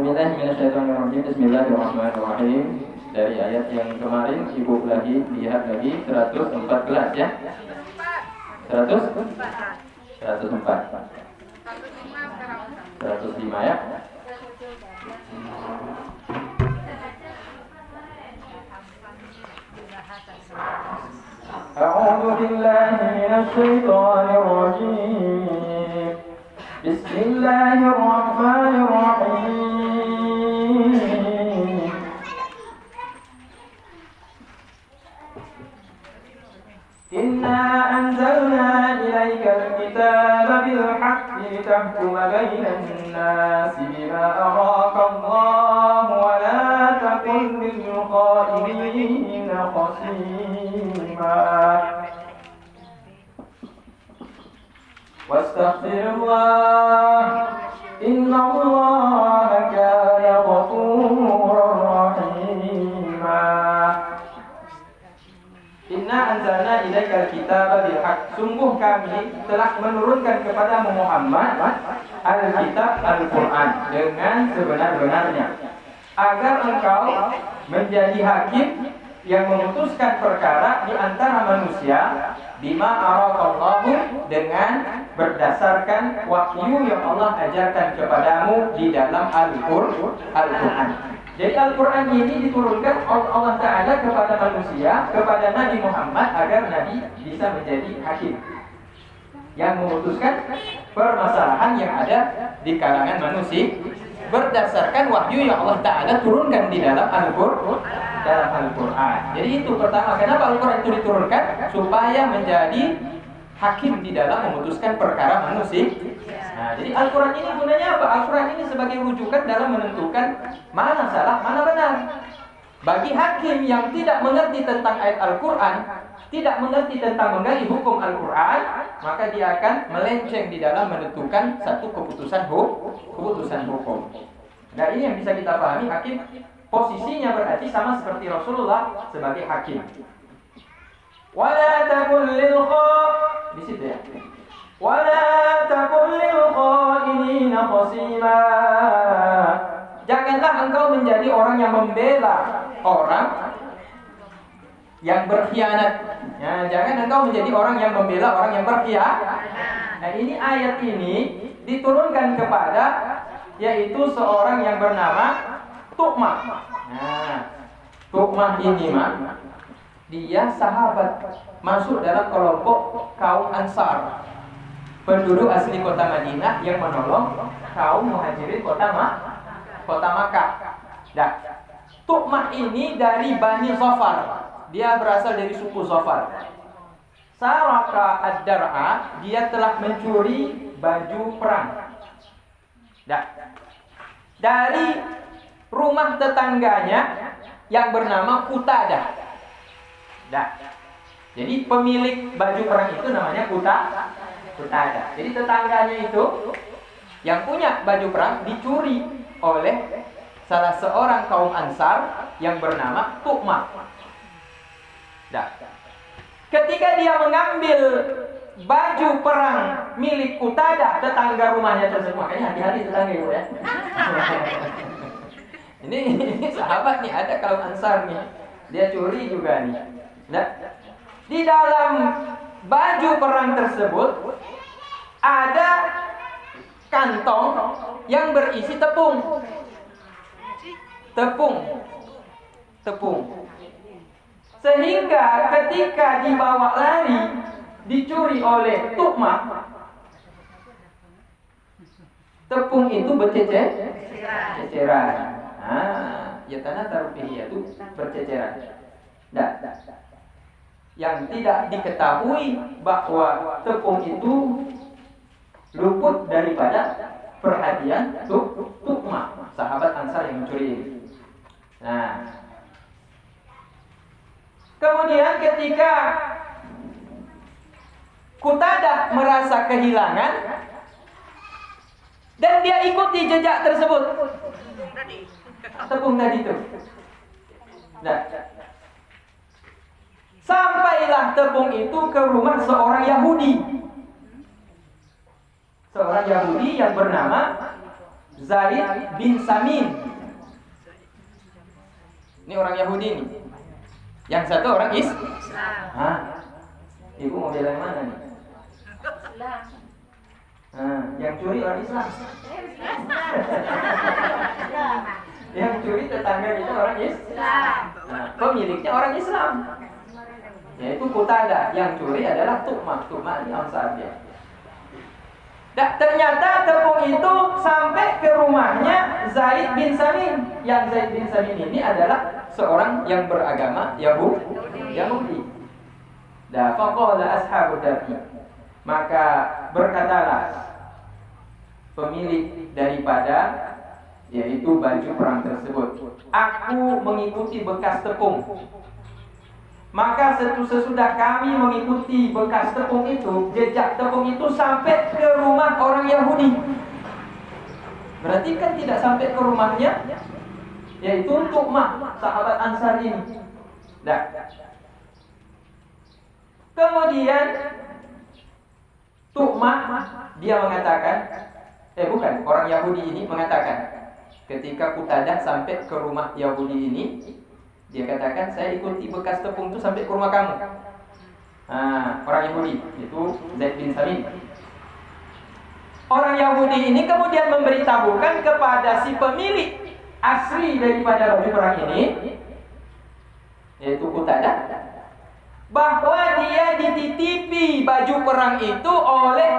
A'udzubillahi minasyaitonirrajim. Bismillahirrahmanirrahim. Dari ayat yang kemarin Ibu lagi lihat lagi 114 ya. 104. 105 ya. A'udzu billahi minasyaitonir rajim. Bismillahirrahmanirrahim. Inna anzalna ilaikal kitaba bil haqqi litahkuma bainan nasi bima araka Allah wa la takun lil kha'inina khasima. Wastaghfirullah, innallaha kana ghafurar rahima. Inna anzalna ilaikal kitaba bil haqq. Sungguh kami telah menurunkan kepada Muhammad al-kitab Al-Quran dengan sebenar-benarnya, agar engkau menjadi hakim yang memutuskan perkara di antara manusia bima arakallahu, dengan berdasarkan wahyu yang Allah ajarkan kepadamu di dalam Al-Quran. Jadi Al-Quran ini diturunkan oleh Allah Ta'ala kepada manusia, kepada Nabi Muhammad, agar Nabi bisa menjadi hakim yang memutuskan permasalahan yang ada di kalangan manusia berdasarkan wahyu yang Allah Ta'ala turunkan di dalam Al-Quran. Jadi itu pertama, kenapa Al-Quran itu diturunkan? Supaya menjadi hakim di dalam memutuskan perkara manusia. Nah, jadi Al-Quran ini gunanya apa? Al-Quran ini sebagai rujukan dalam menentukan mana salah, mana benar. Bagi hakim yang tidak mengerti tentang ayat Al-Quran, tidak mengerti tentang menggali hukum Al-Quran, maka dia akan melenceng di dalam menentukan satu keputusan hukum. Nah, ini yang bisa kita pahami, hakim posisinya berarti sama seperti Rasulullah sebagai hakim. Wala takul lil di situ ya. Wala takul lil kha'inina khasima. Janganlah engkau menjadi orang yang membela orang yang berkhianat. Ya, jangan engkau menjadi orang yang membela orang yang berkhianat. Nah, ini ayat ini diturunkan kepada yaitu seorang yang bernama Tu'mah. Nah, Tu'mah ini dia sahabat, masuk dalam kelompok kaum Ansar, penduduk asli kota Madinah yang menolong kaum muhajirin kota Makkah. Nah, Tu'mah ini dari Bani Zafar. Dia berasal dari suku Zafar. Saraka ad-dar'a, dia telah mencuri baju perang. Nah, dari rumah tetangganya yang bernama Qutadah. Nah, jadi pemilik baju perang itu namanya Qutadah. Jadi tetangganya itu yang punya baju perang dicuri oleh salah seorang kaum Ansar yang bernama Tu'mah. Nah, ketika dia mengambil baju perang milik Qutadah, tetangga rumahnya tersebut, makanya hati-hati tetangga itu ya. ini sahabat nih, ada kaum Ansar nih, dia curi juga nih. Nah, di dalam baju perang tersebut ada kantong yang berisi tepung. Sehingga ketika dibawa lari, dicuri oleh Tu'mah, tepung itu berceceran. Ya tanah tarufihi itu berceceran. Nah, yang tidak diketahui bahwa tepung itu luput daripada perhatian Tu'mah, sahabat Ansar yang mencuri ini. Nah, kemudian ketika Qutadah merasa kehilangan dan dia ikuti jejak tersebut, tepung tadi itu. Nah, sampailah tepung itu ke rumah seorang Yahudi. Seorang Yahudi yang bernama Zaid bin Samin. Ini orang Yahudi nih. Yang satu orang Islam. Ibu mau bela yang mana nih? Islam. Yang curi orang Islam. Yang curi tetangga itu orang Islam. Pemiliknya orang Islam. Yaitu Qutadah. Yang curi adalah Tu'mah. Tu'mah ini Ansariyah. Ternyata tepung itu sampai ke rumahnya Zaid bin Samin. Yang Zaid bin Samin ini adalah seorang yang beragama Yahudi. Faqala ashabud dafi. Maka berkatalah pemilik daripada yaitu baju perang tersebut, aku mengikuti bekas tepung. Maka sesudah kami mengikuti bekas tepung itu, jejak tepung itu sampai ke rumah orang Yahudi. Berarti kan tidak sampai ke rumahnya, yaitu Tu'mah, sahabat Ansar ini. Kemudian Tu'mah dia mengatakan, orang Yahudi ini mengatakan, ketika Qutadah sampai ke rumah Yahudi ini, dia katakan, saya ikuti bekas tepung itu sampai ke rumah kamu. Orang Yahudi itu Zaid bin Samin. Orang Yahudi ini kemudian memberitahukan kepada si pemilik asli daripada baju perang ini, yaitu Qutadah, bahwa dia dititipi baju perang itu oleh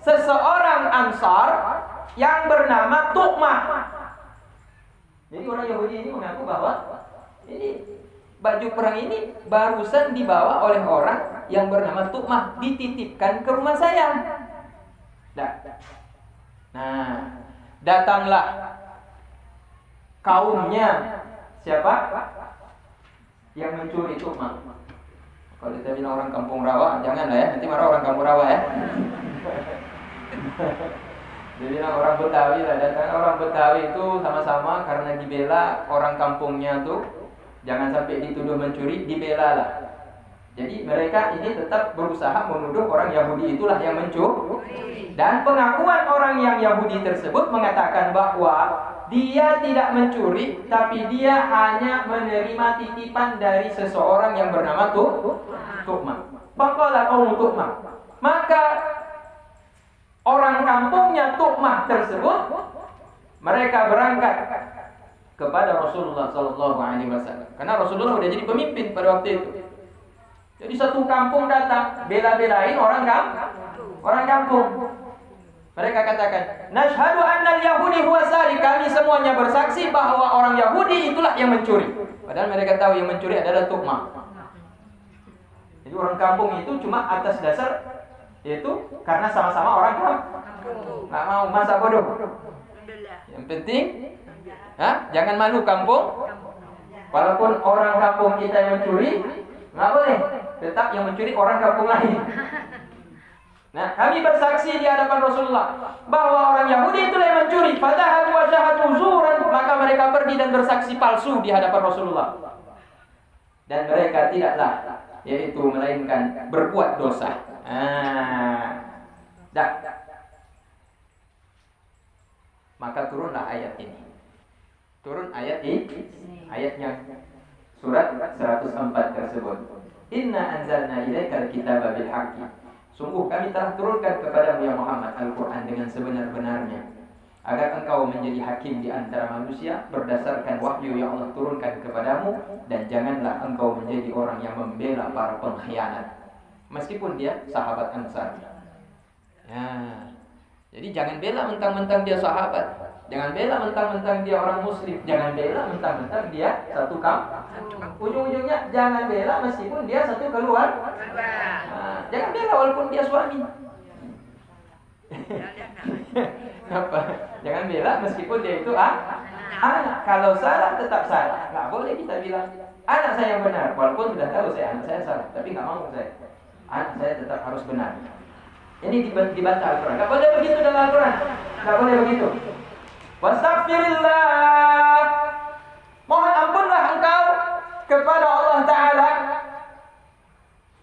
seseorang Ansar yang bernama Tu'mah. Jadi orang Yahudi ini mengaku bahwa ini baju perang ini barusan dibawa oleh orang yang bernama Tu'mah, dititipkan ke rumah saya. Datanglah kaumnya siapa? Yang mencuri Tu'mah. Kalau kita bilang orang kampung rawa, janganlah ya, nanti marah orang kampung rawa ya. Dia bilang orang Betawi lah, datang orang Betawi itu sama-sama karena dibela orang kampungnya tuh, jangan sampai dituduh mencuri, dibela lah. Jadi mereka ini tetap berusaha menuduh orang Yahudi itulah yang mencuri. Dan pengakuan orang yang Yahudi tersebut mengatakan bahwa dia tidak mencuri, tapi dia hanya menerima titipan dari seseorang yang bernama Tu'mah. Faqala qaumu Tu'mah. Maka orang kampungnya Tu'mah tersebut, mereka berangkat kepada Rasulullah SAW. Karena Rasulullah sudah jadi pemimpin pada waktu itu. Jadi satu kampung datang bela-belain orang kampung. Mereka katakan, nashhadu annal yahudi huwa sari. Kami semuanya bersaksi bahwa orang Yahudi itulah yang mencuri. Padahal mereka tahu yang mencuri adalah Tu'mah. Jadi orang kampung itu cuma atas dasar yaitu karena sama-sama orang kampung. Nggak mau masa bodoh. Yang penting, jangan malu kampung. Walaupun orang kampung kita yang mencuri, nggak boleh. Tetap yang mencuri orang kampung lain. Nah, kami bersaksi di hadapan Rasulullah bahwa orang Yahudi itulah yang mencuri. Fadhahabu wa syahadu zuran. Maka mereka pergi dan bersaksi palsu di hadapan Rasulullah. Dan mereka tidaklah yaitu melainkan berbuat dosa. Maka turunlah ayat ini. Turun ayat ini, ayatnya surat 104 tersebut. Inna anzalna ilaikal kitaba bil haqqi. Sungguh kami telah turunkan kepadamu ya Muhammad Al-Quran dengan sebenar-benarnya, agar engkau menjadi hakim di antara manusia berdasarkan wahyu yang Allah turunkan kepadamu, dan janganlah engkau menjadi orang yang membela para pengkhianat meskipun dia sahabat Ansar. Jadi jangan bela mentang-mentang dia sahabat, jangan bela mentang-mentang dia orang muslim, jangan bela mentang-mentang dia satu kampung. Ujung-ujungnya jangan bela meskipun dia satu keluarga. Jangan bela walaupun dia suami. Apa? Jangan bela meskipun dia itu anak. Kalau salah tetap salah. Nggak boleh kita bilang anak saya yang benar walaupun sudah tahu anak saya salah, tapi nggak mau saya. Anak saya tetap harus benar. Ini dibaca Al-Quran. Nggak boleh begitu dalam Al-Quran. Nggak boleh begitu. Wastaghfirillah. Mohon ampunlah engkau kepada Allah Ta'ala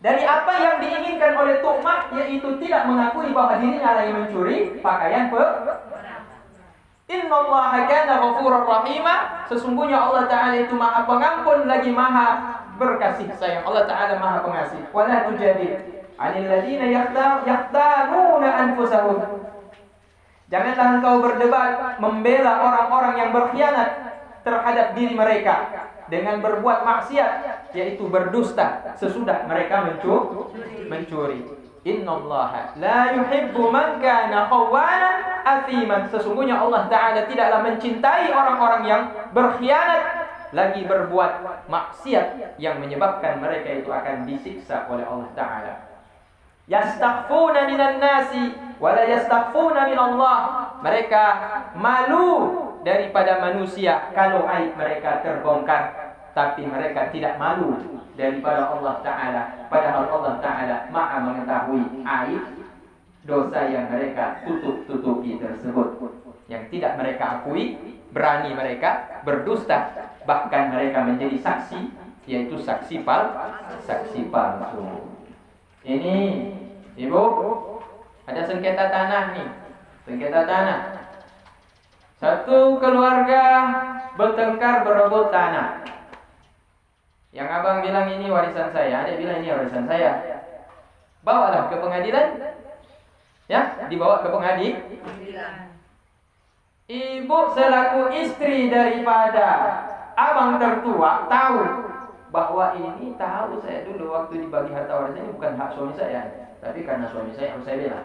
dari apa yang diinginkan oleh Tu'mah, yaitu tidak mengakui bahwa dirinya yang mencuri pakaian Innallaha kana ghafurar rahima. Sesungguhnya Allah Ta'ala itu Maha Pengampun lagi Maha berkasih sayang. Allah Ta'ala Maha Pengasih. Wala tujadil 'anil ladzina yahtanuna anfusahum. Janganlah engkau berdebat membela orang-orang yang berkhianat terhadap diri mereka dengan berbuat maksiat, yaitu berdusta sesudah mereka mencuri. Innallaha la yuhibbu man kana khawanan athiman. Sesungguhnya Allah Ta'ala tidaklah mencintai orang-orang yang berkhianat lagi berbuat maksiat yang menyebabkan mereka itu akan disiksa oleh Allah Ta'ala. Yastaghfuna minan nasi wa la yastaghfuna min Allah. Mereka malu daripada manusia kalau aib mereka terbongkar, tapi mereka tidak malu daripada Allah Ta'ala, padahal Allah Ta'ala Maha mengetahui aib dosa yang mereka tutup-tutupi tersebut, yang tidak mereka akui. Berani mereka berdusta, bahkan mereka menjadi saksi, yaitu saksi palsu. Ini Ibu, ada sengketa tanah nih. Sengketa tanah. Satu keluarga bertengkar berebut tanah. Yang abang bilang ini warisan saya, ada bilang ini warisan saya. Bawalah ke pengadilan. Ya, dibawa ke pengadilan. Ibu selaku istri daripada abang tertua tahu bahwa ini tahu saya dulu waktu dibagi harta warisan ini bukan hak suami saya, tapi karena suami saya harus saya bela.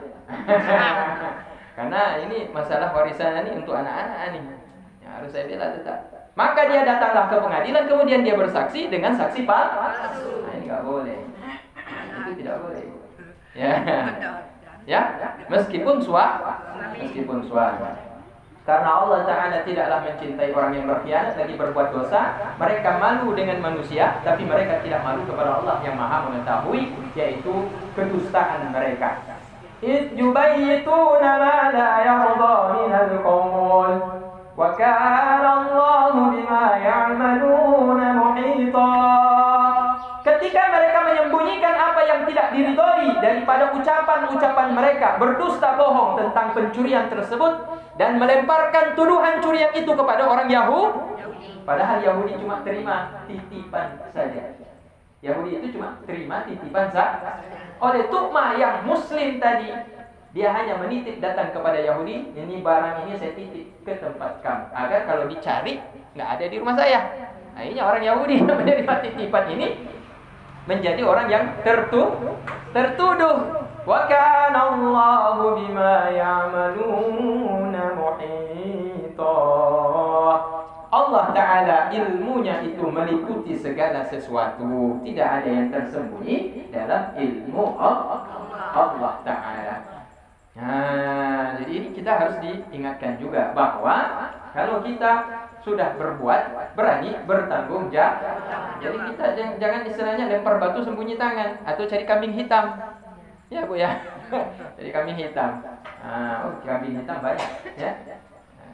Karena ini masalah warisan ini untuk anak-anak nih, ya, harus saya bela tetap. Maka dia datanglah ke pengadilan, kemudian dia bersaksi dengan saksi palsu. Nah, ini nggak boleh, itu tidak boleh. Ya, ya, meskipun suami. Karena Allah Ta'ala tidaklah mencintai orang yang berkhianat lagi berbuat dosa. Mereka malu dengan manusia, tapi mereka tidak malu kepada Allah yang Maha mengetahui, yaitu kedustaan mereka. إِذْ يُبَيِّتُونَ مَا لَا يَرْضَى مِنَ الْقَوْلِ وَكَانَ اللَّهُ بِمَا يَعْمَلُونَ مُحِيطًا. Ketika mereka menyembunyikan apa yang tidak diridhoi daripada ucapan-ucapan mereka, berdusta bohong tentang pencurian tersebut dan melemparkan tuduhan curian itu kepada orang Yahudi. Padahal Yahudi cuma terima titipan saja. Yahudi itu cuma terima titipan saja. Oleh Tu'mah yang muslim tadi, dia hanya menitip datang kepada Yahudi, ini barang ini saya titip ke tempat kamu, agar kalau dicari nggak ada di rumah saya. Akhirnya orang Yahudi yang menerima titipan ini menjadi orang yang tertuduh. Wa kana Allahu bima ya'maluna muhita. Allah Ta'ala ilmunya itu meliputi segala sesuatu, tidak ada yang tersembunyi dalam ilmu Allah Ta'ala. Nah, jadi ini kita harus diingatkan juga bahwa kalau kita sudah berbuat, berani bertanggung jawab. Jadi kita jangan istilahnya lempar batu sembunyi tangan atau cari kambing hitam. Ya Bu ya. Jadi kambing hitam. Kambing hitam banyak ya.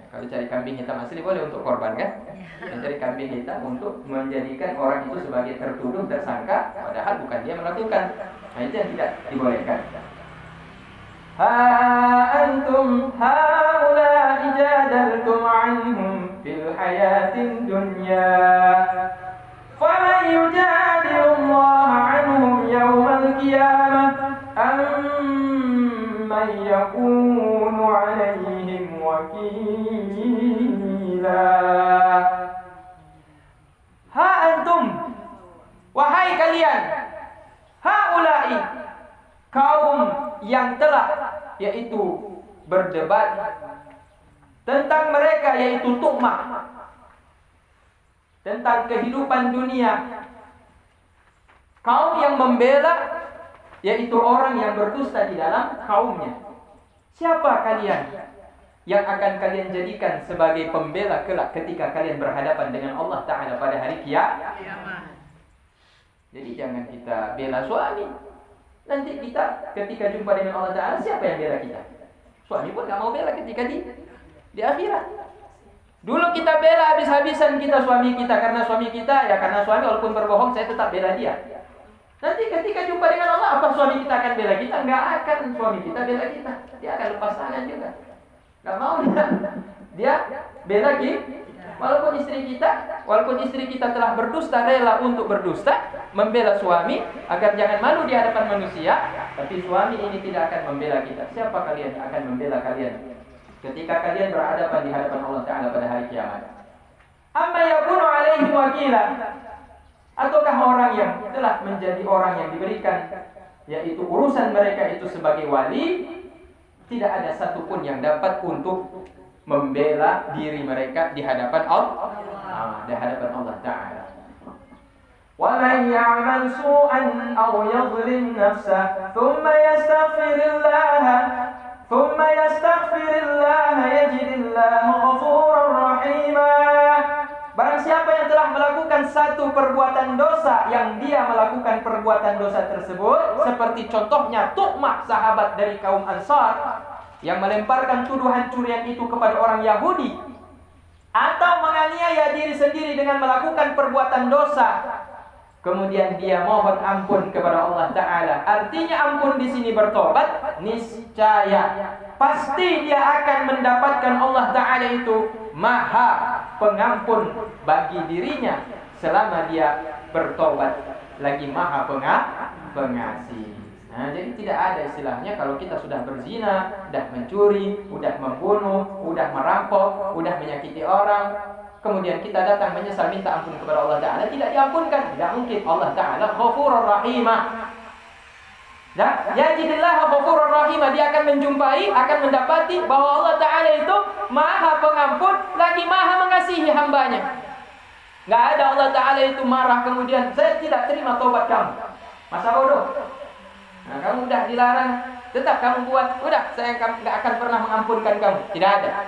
Kalau cari kambing hitam asli boleh untuk korban kan? Dan cari kambing hitam untuk menjadikan orang itu sebagai tertuduh, tersangka, padahal bukan dia melakukan. Nah, itu yang tidak dibolehkan. Ha antum haula ijadaltum anhum fil hayatid dunya faman yujadilullah anhum yawmal qiyamah amman yakunu alaihim wakila. Ha antum, wahai kalian, haulai, kaum yang telah yaitu berdebat tentang mereka, yaitu Tu'mah, tentang kehidupan dunia. Kaum yang membela yaitu orang yang berdusta di dalam kaumnya. Siapa kalian yang akan kalian jadikan sebagai pembela kelak ketika kalian berhadapan dengan Allah Ta'ala pada hari kiamat? Jadi jangan kita bela suami. Nanti kita ketika jumpa dengan Allah Ta'ala, siapa yang bela kita? Suami pun gak mau bela ketika di akhirat. Dulu kita bela habis-habisan kita suami kita, karena suami kita, ya karena suami walaupun berbohong saya tetap bela dia. Nanti ketika jumpa dengan Allah, apa suami kita akan bela kita? Enggak akan suami kita bela kita. Dia akan lepas tangan juga. Gak mau dia dia bela walaupun istri kita telah berdusta, rela untuk berdusta, membela suami agar jangan malu di hadapan manusia, tapi suami ini tidak akan membela kita. Siapa kalian akan membela kalian ketika kalian berhadapan di hadapan Allah Ta'ala pada hari kiamat? Amma yakunu alaihi wakila, ataukah orang yang telah menjadi orang yang diberikan, yaitu urusan mereka itu sebagai wali, tidak ada satupun yang dapat untuk membela diri mereka di hadapan Allah, di hadapan Allah Ta'ala. وَمَنْ يَعْمَلْ سُوءًا أَوْ يَظْلِمْ نَفْسَهُ ثُمَّ يَسْتَغْفِرِ اللَّهَ يَجِدِ اللَّهَ غَفُورًا رَحِيمًا. Barang siapa yang telah melakukan satu perbuatan dosa, yang dia melakukan perbuatan dosa tersebut seperti contohnya Tu'mah, sahabat dari kaum Ansar, yang melemparkan tuduhan curian itu kepada orang Yahudi, atau menganiaya diri sendiri dengan melakukan perbuatan dosa, kemudian dia mohon ampun kepada Allah Ta'ala. Artinya ampun di sini bertobat, niscaya pasti dia akan mendapatkan Allah Ta'ala itu Maha Pengampun bagi dirinya selama dia bertobat, lagi Maha Pengasih. Nah, jadi tidak ada istilahnya kalau kita sudah berzina, sudah mencuri, sudah membunuh, sudah merampok, sudah menyakiti orang, kemudian kita datang menyesal minta ampun kepada Allah Ta'ala, tidak diampunkan. Tidak mungkin. Allah Ta'ala Ghafurur Rahimah. Yajidillah Ghafurur Rahimah. Dia akan menjumpai, akan mendapati bahwa Allah Ta'ala itu Maha Pengampun, lagi Maha Mengasihi hambanya. Gak ada Allah Ta'ala itu marah kemudian, saya tidak terima taubat kamu. Masa bodoh. Nah, kamu udah dilarang, tetap kamu buat, udah saya gak akan pernah mengampunkan kamu. Tidak ada.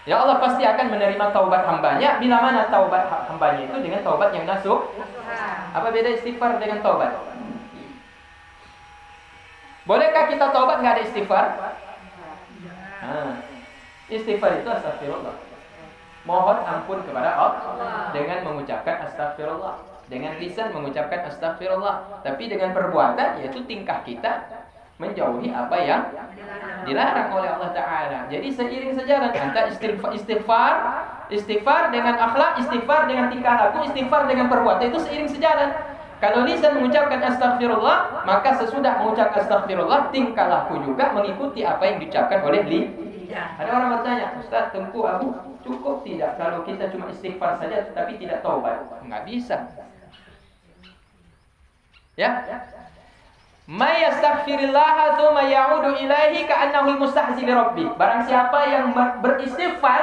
Ya Allah pasti akan menerima taubat hambanya. Bila mana taubat hambanya itu dengan taubat yang nasuh. Apa beda istighfar dengan taubat? Bolehkah kita taubat nggak ada istighfar? Istighfar itu astagfirullah, mohon ampun kepada Allah dengan mengucapkan astagfirullah, dengan lisan mengucapkan astagfirullah, tapi dengan perbuatan yaitu tingkah kita menjauhi apa yang dilarang oleh Allah Ta'ala. Jadi seiring sejalan antara istighfar dengan akhlak, istighfar dengan tingkah laku, istighfar dengan perbuatan, itu seiring sejalan. Kalau lisan mengucapkan astagfirullah, maka sesudah mengucap astagfirullah, tingkah laku juga mengikuti apa yang diucapkan oleh lisan. Ada orang bertanya, Ustaz, Tengku Abu, cukup tidak kalau kita cuma istighfar saja tapi tidak taubat? Enggak bisa. Ya? May yastaghfirillah tsumma ya'udu ilaihi ka'annahu mustahzi li rabbi. Barang siapa yang beristighfar,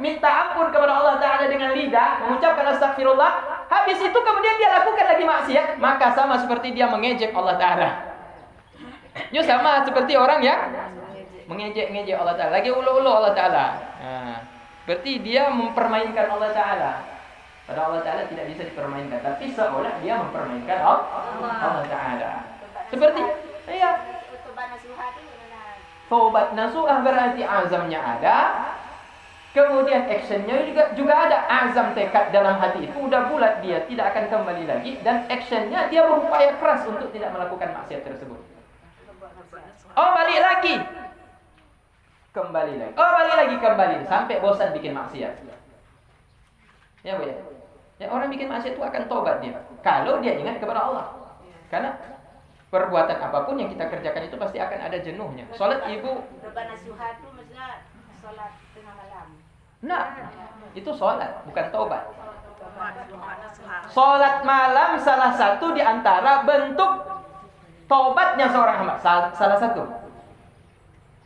minta ampun kepada Allah Ta'ala dengan lidah, mengucapkan astagfirullah, habis itu kemudian dia lakukan lagi maksiat, maka sama seperti dia mengejek Allah Ta'ala. Dia sama seperti orang yang mengejek-ngejek Allah Ta'ala, lagi ulu-ulu Allah Ta'ala. Berarti dia mempermainkan Allah Ta'ala. Padahal Allah Ta'ala tidak bisa dipermainkan, tapi seolah dia mempermainkan Allah Ta'ala. Seperti taubat nasuhah berarti azamnya ada, kemudian actionnya juga ada. Azam tekad dalam hati itu udah bulat, dia tidak akan kembali lagi, dan actionnya dia berupaya keras untuk tidak melakukan maksiat tersebut. Oh balik lagi, kembali lagi, oh balik lagi, kembali sampai bosan bikin maksiat. Ya Bu ya. Ya, orang bikin maksiat itu akan tobat dia kalau dia ingat kepada Allah. Karena perbuatan apapun yang kita kerjakan itu pasti akan ada jenuhnya. Salat ibu, nasuhah itu maksudnya salat tengah malam. Nah, itu salat, bukan tobat. Salat malam salah satu di antara bentuk tobatnya seorang hamba. Salah satu.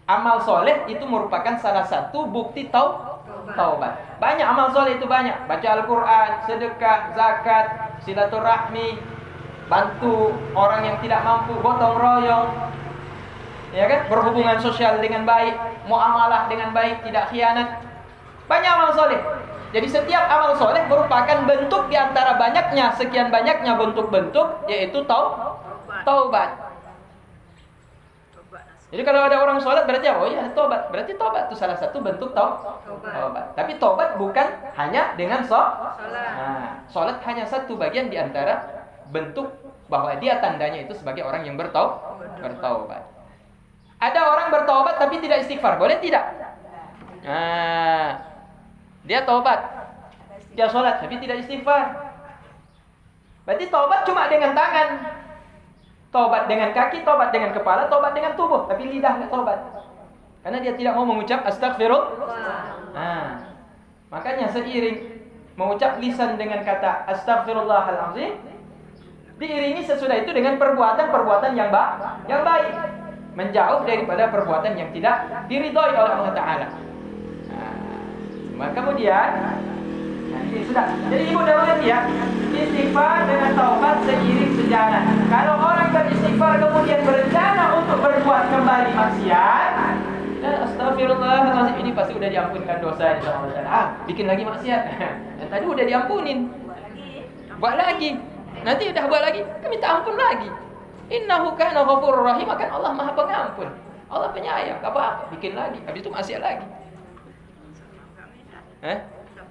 Amal soleh itu merupakan salah satu bukti taubat. Banyak amal soleh itu banyak. Baca Al-Quran, sedekah, zakat, silaturahmi, bantu orang yang tidak mampu, gotong royong, ya kan? Berhubungan sosial dengan baik, muamalah dengan baik, tidak khianat. Banyak amal soleh. Jadi setiap amal soleh merupakan bentuk di antara banyaknya, sekian banyaknya bentuk-bentuk, yaitu taubat. Jadi kalau ada orang sholat berarti oh ya tobat. Berarti tobat itu salah satu bentuk taubat. Tapi tobat bukan hanya dengan sholat. Nah, sholat hanya satu bagian di antara bentuk bahwa dia tandanya itu sebagai orang yang bertaubat. Ada orang bertaubat tapi tidak istighfar, boleh tidak? Nah, Dia taubat. Dia sholat tapi tidak istighfar. Berarti taubat cuma dengan tangan. Taubat dengan kaki, taubat dengan kepala, taubat dengan tubuh, tapi lidah enggak taubat. Karena dia tidak mau mengucap astagfirullah. Nah, makanya seiring mengucap lisan dengan kata astagfirullahalazim, diiringi sesudah itu dengan perbuatan-perbuatan yang baik, menjauh daripada perbuatan yang tidak diridhoi oleh Allah Taala. Nah, kemudian ini sudah. Jadi ibu dah mengerti ya, istighfar dengan taubat seiring sejalan. Kalau orang beristighfar kemudian berencana untuk berbuat kembali maksiat, dan astagfirullahaladzim, ini pasti udah diampunkan dosanya sama Allah Taala. Bikin lagi maksiat. Yang tadi udah diampunin. Buat lagi. Nanti udah buat lagi, minta ampun lagi. Innahu kana ghafurur rahim, akan Allah Maha Pengampun. Allah penyayang, enggak apa-apa, bikin lagi. Habis itu maksiat lagi.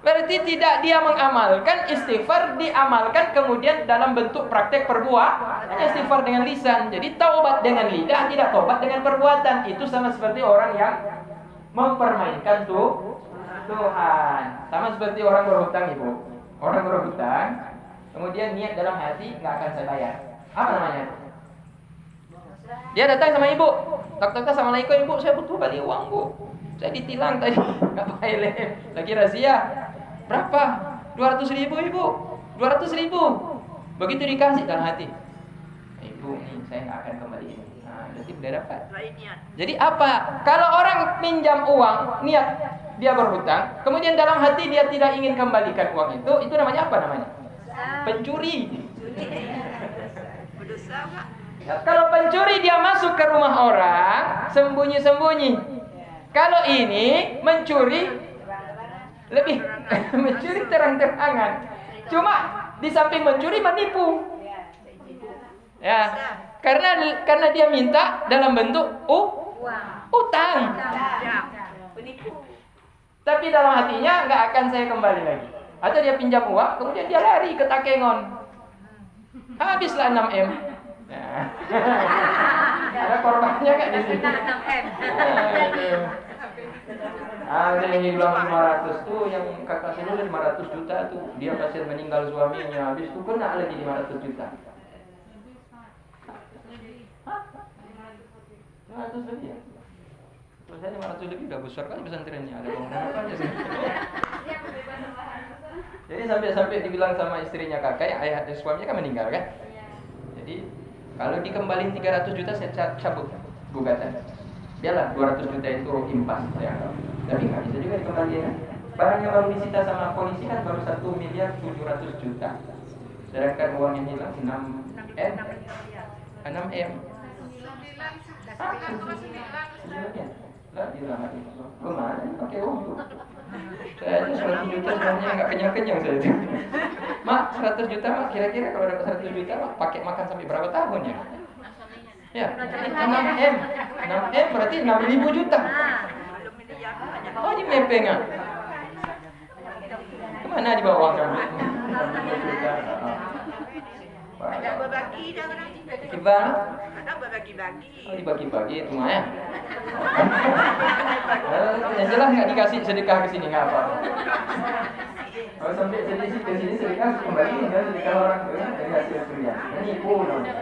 Berarti tidak dia mengamalkan, istighfar diamalkan kemudian dalam bentuk praktek perbuatan. Hanya istighfar dengan lisan. Jadi taubat dengan lidah, tidak taubat dengan perbuatan. Itu sama seperti orang yang mempermainkan Tuhan. Sama seperti orang berhutang, Ibu. Orang berhutang, kemudian niat dalam hati, nggak akan saya bayar. Apa namanya? Dia datang sama ibu, tak assalamualaikum ibu, saya butuh balik uang bu, saya ditilang tadi, nggak pakai lagi razia. Berapa? 200.000 ibu, 200.000. Begitu dikasih dalam hati, ibu nih saya nggak akan kembali. Nah, berarti udah dapat. Jadi apa? Kalau orang pinjam uang, niat dia berhutang, kemudian dalam hati dia tidak ingin kembalikan uang itu namanya apa namanya? Pencuri. Ya, kalau pencuri dia masuk ke rumah orang sembunyi-sembunyi. Kalau ini mencuri lebih mencuri terang-terangan. Cuma di samping mencuri menipu. Ya, karena dia minta dalam bentuk utang. Tapi dalam hatinya nggak akan saya kembali lagi. Atau dia pinjam uang, kemudian dia lari ke Takengon. Habislah 6M. Nah. Ada korbannya kan di sini. 6M. Ada yang hilang 500 tuh, yang kakak sini 500 juta tuh. Dia pasien meninggal suaminya, habis itu kena lagi 500 juta. 500 lebih ya? Terus saya 500 lebih udah besar kali pesantrennya. Ada bangunan apa aja sih? Jadi sampai dibilang sama istrinya kakak, ayah suaminya kan meninggal kan? Jadi kalau dikembalin 300 juta saya cabut gugatan. Biarlah 200 juta itu impas ya. Tapi nggak bisa juga dikembalikan kan? Barang yang baru disita sama polisi kan baru 1.700.000.000. Sedangkan uang yang hilang 6M. 6M. Lah dirahmati. Gimana? Pakai uang tuh. Saya aja 100 juta sebenarnya nggak kenyang-kenyang saya itu. Mak, 100 juta mak, kira-kira kalau dapat 100 juta mak pakai makan sampai berapa tahun ya? Ya, 6M. 6M berarti 6.000 juta. Oh, ini mepeng ah. Kemana dibawa uang kamu? Ada berbagi dah orang ni. Gimana? Ada berbagi-bagi. Oh, dibagi-bagi itu mah ya. Yang jelas nggak dikasih sedekah ke sini nggak apa. Kalau sampai sedikit ke sini sedekah kembali nggak sedekah orang dari hasil kerja. Nipu namanya.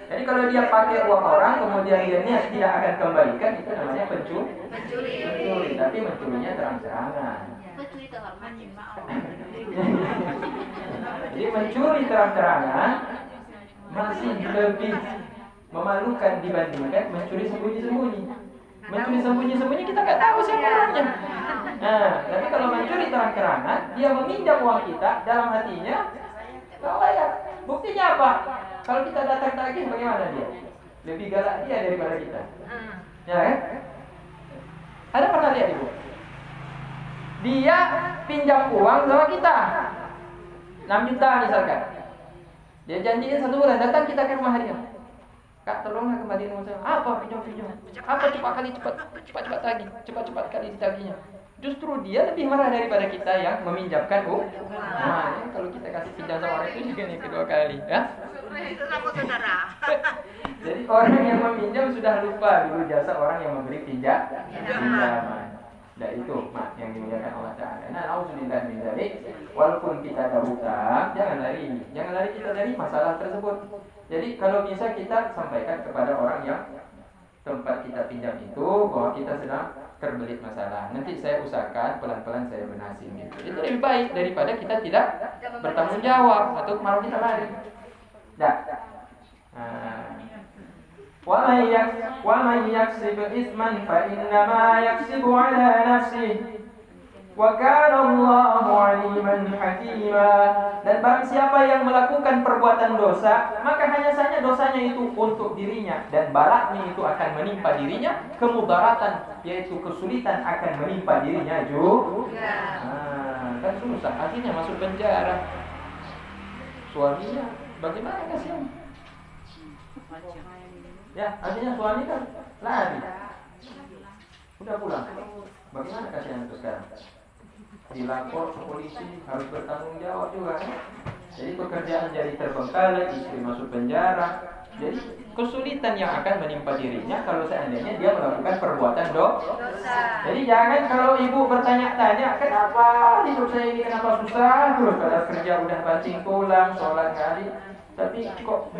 Jadi kalau dia pakai uang orang kemudian dia niat tidak akan kembalikan, itu namanya pencuri. Tapi mencurinya terang-terangan. Pencuri terhormat maaf. Jadi mencuri terang-terangan masih lebih memalukan dibandingkan mencuri sembunyi-sembunyi. Mencuri sembunyi-sembunyi kita nggak tahu siapa orangnya. Nah, tapi kalau mencuri terang-terangan, dia meminjam uang kita dalam hatinya, nggak bayar. Buktinya apa? Kalau kita datang tagih, bagaimana dia? Lebih galak dia daripada kita. Ya kan? Ada pernah lihat ibu? Dia pinjam uang sama kita 6 juta misalkan. Dia janjiin 1 bulan, datang kita ke rumah dia. Kak, tolonglah kembaliin uang saya. Apa pinjam? Apa cepat tagih, cepat kali ditagihnya. Justru dia lebih marah daripada kita yang meminjamkan uang. Nah, kalau kita kasih pinjam sama orang itu juga nih kedua kali, ya. Itu sama saudara. Jadi orang yang meminjam sudah lupa dulu jasa orang yang memberi pinjaman. Nah itu yang dimuliakan Allah Ta'ala. Nah, alhamdulillah min dzalik, walaupun kita ada hutang, jangan lari kita dari masalah tersebut. Jadi kalau bisa kita sampaikan kepada orang yang tempat kita pinjam itu bahwa kita sedang terbelit masalah. Nanti saya usahakan pelan-pelan saya lunasin gitu. Itu lebih baik daripada kita tidak bertanggung jawab atau malah kita lari. Dah. وَمَنْ يَكْسِبْ إِثْمًا فَإِنَّمَا يَكْسِبُ عَلَى نَفْسِهِ وَكَانَ اللَّهُ عَلِيمًا حَكِيمًا. Dan barang siapa yang melakukan perbuatan dosa, maka hanya saja dosanya itu untuk dirinya dan balaknya itu akan menimpa dirinya, kemudaratan yaitu kesulitan akan menimpa dirinya juga. Kan susah, akhirnya masuk penjara. Suaminya bagaimana kasihan? Ya, akhirnya suami kan lari. Udah pulang. Bagaimana kasihan itu sekarang? Dilapor ke polisi, harus bertanggung jawab juga kan? Jadi pekerjaan jadi terbengkalai, istri masuk penjara. Jadi kesulitan yang akan menimpa dirinya kalau seandainya dia melakukan perbuatan dosa. Jadi jangan kalau ibu bertanya-tanya, kenapa hidup saya ini kenapa susah terus, padahal kerja udah banting tulang, sholat kali. Tapi kok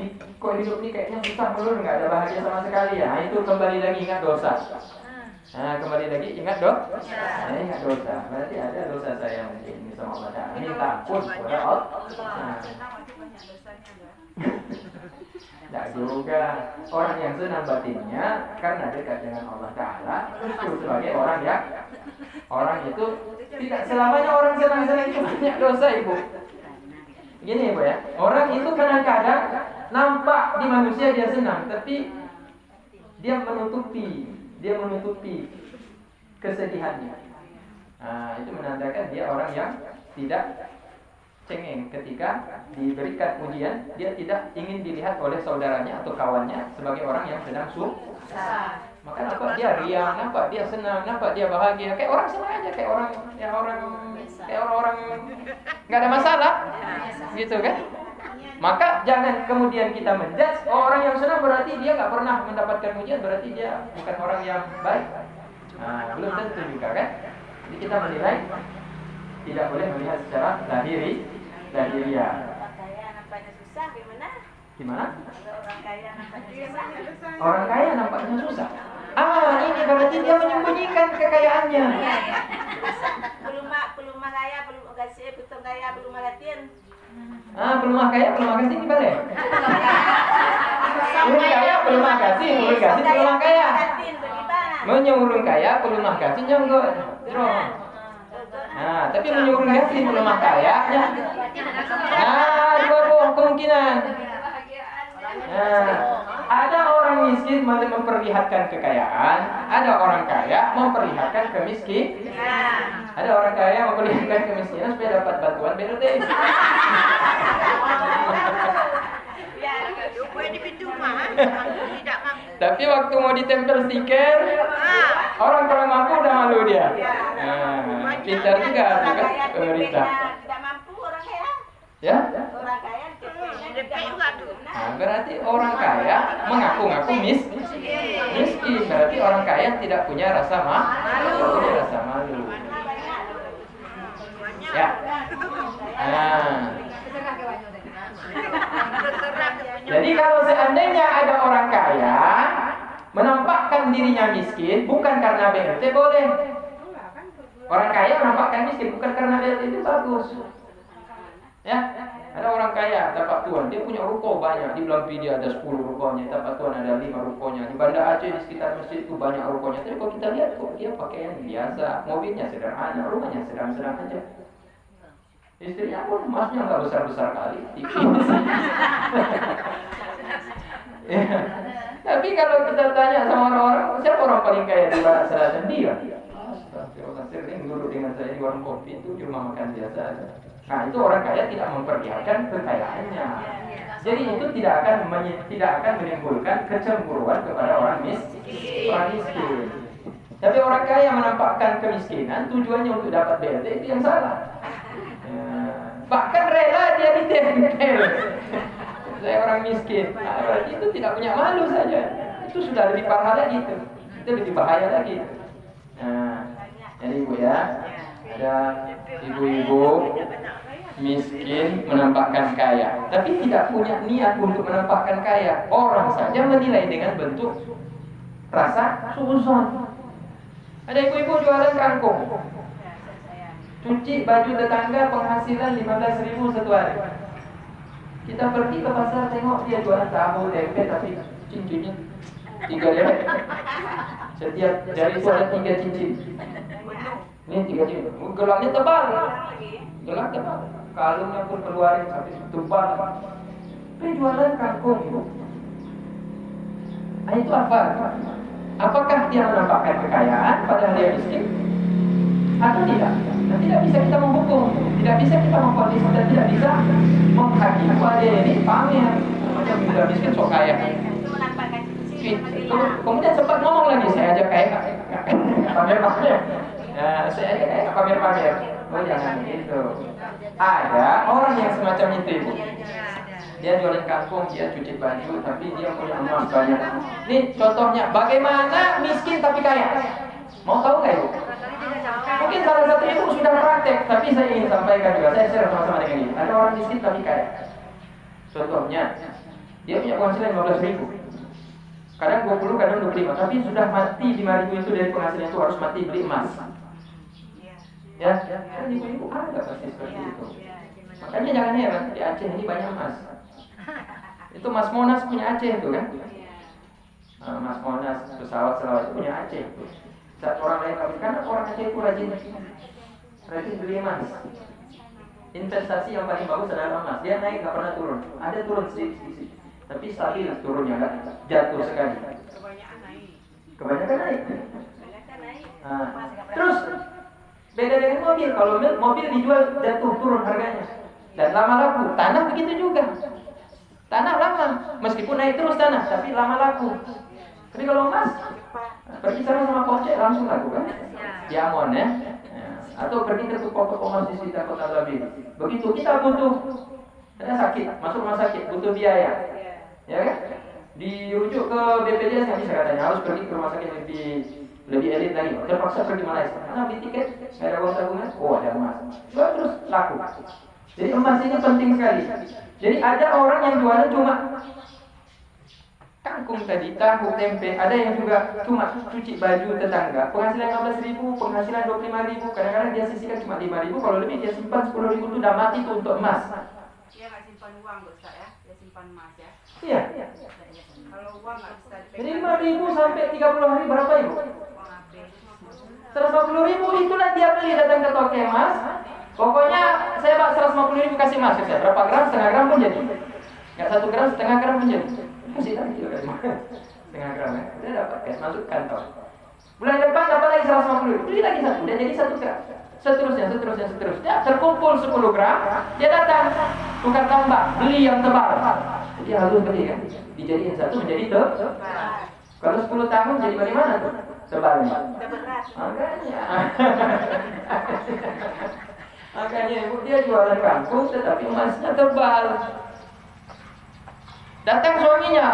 hidup ini kayaknya susah melulu, nggak ada bahagia sama sekali ya. Nah, itu kembali lagi ingat dosa. Nah, kembali lagi ingat dosa. Ingat dosa. Berarti ada dosa saya mungkin sama Allah Ta'ala. Minta ampun kepada Allah. Tidak juga. Orang yang senang batinnya karena dekat dengan Allah Ta'ala, itu sebagai orang itu tidak selamanya orang senang-senang itu banyak dosa, Ibu. Gini Ibu ya, orang itu kadang-kadang nampak di manusia dia senang, tapi dia menutupi kesedihannya. Nah, itu menandakan dia orang yang tidak cengeng ketika diberikan ujian, dia tidak ingin dilihat oleh saudaranya atau kawannya sebagai orang yang sedang susah. Maka nampak dia riang, nampak dia senang, nampak dia bahagia, kayak orang senang aja, kayak orang nggak ada masalah, gitu kan? Maka jangan kemudian kita menjudge orang yang senang berarti dia nggak pernah mendapatkan ujian, berarti dia bukan orang yang baik. Belum tentu juga kan? Jadi kita menilai tidak boleh melihat secara lahiriah. Orang kaya nampaknya susah gimana? Gimana? Orang kaya nampaknya susah. Orang kaya nampaknya susah. Ini berarti dia menyembunyikan kekayaannya. Belum kaya, belum kasih, betul kaya, belum malatin. Belum kaya, belum kasih di balik. Belum kaya, belum kasih, belum kaya. Menyuruh kaya, belum kasih nyonggok. Tapi menyuruh kasih belum kayanya. Dua kemungkinan. Ada orang miskin memperlihatkan kekayaan, ada orang kaya memperlihatkan kemiskinan. Ada orang kaya memperlihatkan kemiskinan supaya dapat bantuan BLT. Tapi waktu mau ditempel stiker, orang kurang mampu udah malu dia. Pintar juga kan pemerintah. Tidak mampu orang kaya. Ya? Orang kaya berarti orang kaya mengaku-ngaku miskin. Berarti orang kaya tidak punya rasa malu. Ya. Jadi kalau seandainya ada orang kaya menampakkan dirinya miskin bukan karena BLT boleh. Orang kaya menampakkan miskin bukan karena BLT itu bagus. Ya, ada orang kaya dapat tuan, dia punya ruko banyak, di Belampi dia ada 10 rukonya, dapat tuan ada 5 rukonya, di Banda Aceh di sekitar masjid itu banyak rukonya. Tapi kalau kita lihat kok dia pakaian biasa, mobilnya sederhana, rumahnya sedang-sedang aja. Istrinya pun emasnya nggak besar-besar kali, tipis. Ya. Tapi kalau kita tanya sama orang-orang, siapa orang paling kaya di Barat Selatan? Dia. Astagfirullah, sering duduk dengan saya di warung kopi itu di rumah makan biasa aja. Nah, itu orang kaya tidak memperlihatkan kekayaannya. Jadi itu tidak akan menimbulkan kecemburuan kepada orang miskin. Tapi orang kaya menampakkan kemiskinan tujuannya untuk dapat BLT itu yang salah. Bahkan rela dia ditempel. Saya orang miskin. Berarti itu tidak punya malu saja. Itu sudah lebih parah lagi itu. Itu lebih bahaya lagi. Jadi ibu ya, ada ibu-ibu miskin menampakkan kaya, tapi tidak punya niat untuk menampakkan kaya. Orang saja menilai dengan bentuk rasa suuzon. Ada ibu-ibu jualan kangkung, cuci baju tetangga, penghasilan 15.000 satu hari. Kita pergi ke pasar tengok dia jualan tahu tempe, tapi cincinnya 3 lewat. Setiap jari itu ada 3 cincin. Ini 3 cincin. Gelangnya tebal. Gelang tebal. Kalungnya pun keluarin sampai tebal. Tapi jualan kangkung itu. Nah, itu apa? Apakah dia menampakkan kekayaan padahal dia miskin? Atau tidak? Dan tidak bisa kita menghukum, tidak bisa kita memvonis, dan tidak bisa menghakimi bahwa dia ini pamer. Macam sudah miskin sok kaya. Kemudian sempat ngomong lagi, saya aja kaya pamer-pamer. Ya, saya aja kaya pamer-pamer. Oh jangan gitu. Ada orang yang semacam itu, ibu. Dia jualan kangkung, dia cuci baju, tapi dia punya emas banyak. Ini contohnya, bagaimana miskin tapi kaya. Mau tahu nggak ibu? Mungkin salah satu ibu sudah praktek, tapi saya ingin sampaikan juga. Saya share sama-sama dengan ini. Ada orang miskin tapi kaya. Contohnya, dia punya penghasilan 15.000. Kadang 20, kadang 25. Tapi sudah mati 5.000 itu dari penghasilan itu harus mati beli emas. Ya, kan ibu-ibu ada pasti seperti itu. Makanya jangan heran, di Aceh ini banyak emas. Itu Mas Monas punya Aceh itu kan? Mas Monas pesawat itu punya Aceh itu. Saat orang lain kami, karena orang Aceh itu rajin beli emas. Investasi yang paling bagus adalah emas. Dia naik nggak pernah turun. Ada turun sedikit, tapi stabil turunnya, nggak jatuh sekali. Kebanyakan naik. Terus beda dengan mobil. Kalau mobil dijual jatuh turun harganya dan lama laku. Tanah begitu juga. Tanah lama, meskipun naik terus tanah, tapi lama laku. Tapi kalau emas, pergi sama Poncek langsung laku kan? Diamond ya. Atau pergi ke toko emas di sekitar Kota Babi. Begitu kita butuh, ada sakit, masuk rumah sakit, butuh biaya, ya kan? Dirujuk ke BPJS nggak bisa katanya, harus pergi ke rumah sakit lebih elit lagi. Terpaksa pergi Malaysia, karena beli tiket, nggak ada uang tabungan, ada emas, terus laku. Jadi emas ini penting sekali. Jadi ada orang yang jualan cuma kangkung tadi, tahu, tempe. Ada yang juga cuma cuci baju tetangga. Penghasilan 15.000, penghasilan 25.000. Kadang-kadang dia sisihkan cuma 5.000. Kalau lebih dia simpan 10.000 itu udah mati tuh untuk emas. Dia nggak simpan uang, Ustaz ya. Dia simpan emas ya. Iya. Kalau uang nggak bisa dipegang. Jadi 5.000 sampai 30 hari berapa ibu? 150.000 itulah dia beli datang ke toko emas. Pokoknya saya bak 150.000 kasih emas ya. Berapa gram? Setengah gram pun jadi. Nggak 1 gram, setengah gram pun jadi. Kasih lagi juga setengah gram ya. Dia dapat cash masuk kantong. Bulan depan dapat lagi 150.000. Beli lagi 1 dan jadi 1 gram. Seterusnya. Ya, terkumpul 10 gram. Dia datang tukar tambah, beli yang tebal. Jadi halus beli kan. Dijadiin 1 menjadi tebal. Kalau 10 tahun jadi bagaimana tuh? Tebalnya. Makanya ibu dia jualan kangkung tetapi emasnya tebal. Datang suaminya,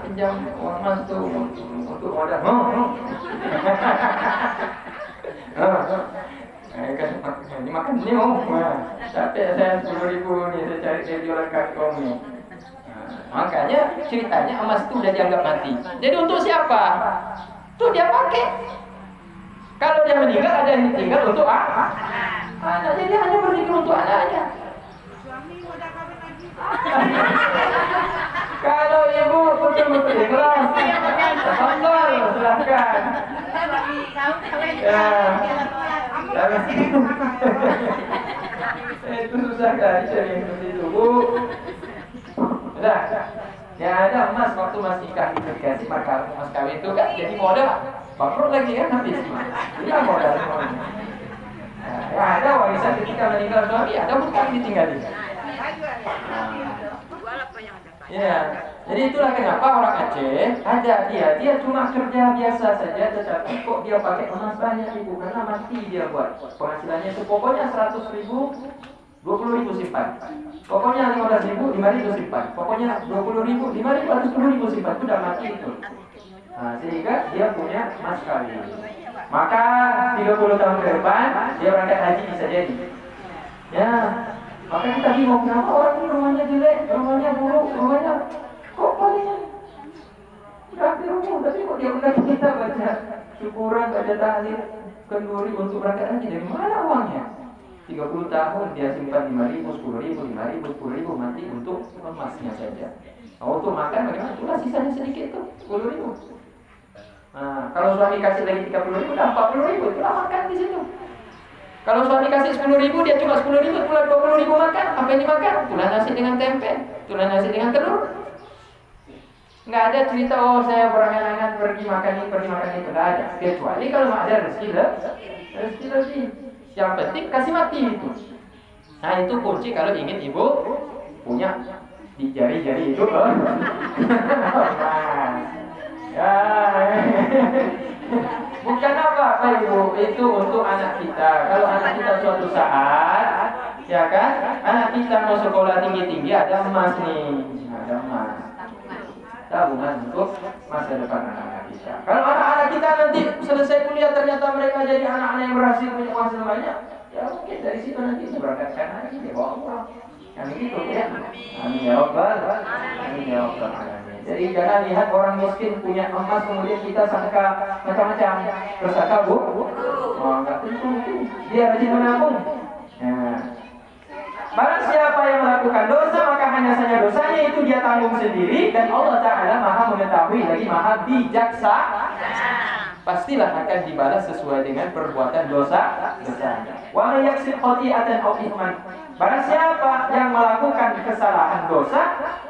pinjam uang emas tuh untuk modal. Ini makan ini tapi saya 10.000 nih, saya cari dia jualan kangkung nih. Makanya ceritanya emas itu udah dianggap mati. Jadi untuk siapa? Tuh dia pakai. Kalau dia meninggal ada yang tinggal untuk anak. Jadi hanya berpikir untuk anaknya. Suami udah kawin lagi. Kalau ibu betul-betul ikhlas, Alhamdulillah, silahkan. Itu susah kali cari yang seperti itu, Bu. Udah. Ya ada emas waktu mas nikah itu dikasih maka mas kawin itu kan jadi modal. Bangkrut lagi kan habis. Iya modal semuanya. Ya ada warisan ketika meninggal suami, ada hutang ditinggalin. Ya, jadi itulah kenapa orang Aceh ada dia cuma kerja biasa saja, tetapi kok dia pakai emas banyak ibu karena mati dia buat penghasilannya itu pokoknya 100.000, 20.000 simpan. Pokoknya 15.000, 5.000 simpan. Pokoknya 20.000, 5.000 atau 10.000 simpan. Itu udah mati itu. Nah, sehingga dia punya emas kawin. Maka 30 tahun ke depan dia berangkat haji bisa jadi. Ya, maka kita bingung kenapa orang ini rumahnya jelek, rumahnya buruk, rumahnya kok palingnya udah hampir umum, tapi kok dia undang kita baca syukuran, baca tahlil, kenduri untuk berangkat haji. Dari mana uangnya? 30 tahun dia simpan 5.000, 10.000, 5.000, 10.000 mati untuk emasnya saja. Nah, untuk makan bagaimana? Itulah sisanya sedikit tuh, 10.000. Nah, kalau suami kasih lagi 30.000, udah 40.000, itulah makan di situ. Kalau suami kasih 10.000, dia cuma 10.000, itulah 20.000 makan. Apa yang dimakan? Itulah nasi dengan tempe, itulah nasi dengan telur. Nggak ada cerita, oh saya berangan-angan pergi makan ini, itu. Nggak ada. Kecuali kalau ada rezeki lebih. Yang penting kasih mati itu. Nah itu kunci kalau ingin ibu punya di jari-jari itu. Ya. Bukan apa-apa ibu, itu untuk anak kita. Kalau anak kita suatu saat, ya kan, anak kita mau sekolah tinggi-tinggi, ada emas nih, ada emas. Tabungan untuk masa depan anak-anak kita. Kalau anak-anak kita nanti selesai kuliah ternyata mereka jadi anak-anak yang berhasil punya uang banyak, ya mungkin dari situ nanti diberangkatkan lagi dia bawa uang. Yang gitu ya. Amin ya rabbal alamin. Jadi jangan lihat orang miskin punya emas kemudian kita sangka macam-macam. Tersangka bu? Oh, enggak tentu. Dia rajin menabung. Nah, barang siapa yang melakukan dosa maka hanya saja dosanya itu dia tanggung sendiri dan Allah Ta'ala maha mengetahui lagi maha bijaksana. Pastilah akan dibalas sesuai dengan perbuatan dosa besarnya. Wa may yaksib khati'atan aw ithman. Barang siapa yang melakukan kesalahan dosa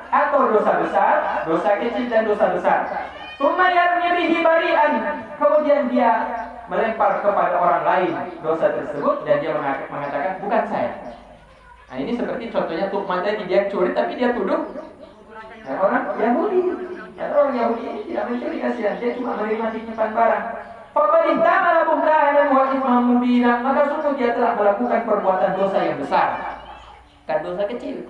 atau dosa besar, dosa kecil dan dosa besar. Tsumma yarmi bihi bari'an. Kemudian dia melempar kepada orang lain dosa tersebut dan dia mengatakan bukan saya. Nah ini seperti contohnya tukmat tadi, dia curi tapi dia tuduh orang Yahudi. Dan orang Yahudi ini tidak mencuri, kasihan, dia cuma menerima titipan barang. Faqad ihtamala buhtanan wa ithman mubina. Maka sungguh dia telah melakukan perbuatan dosa yang besar. Bukan dosa kecil,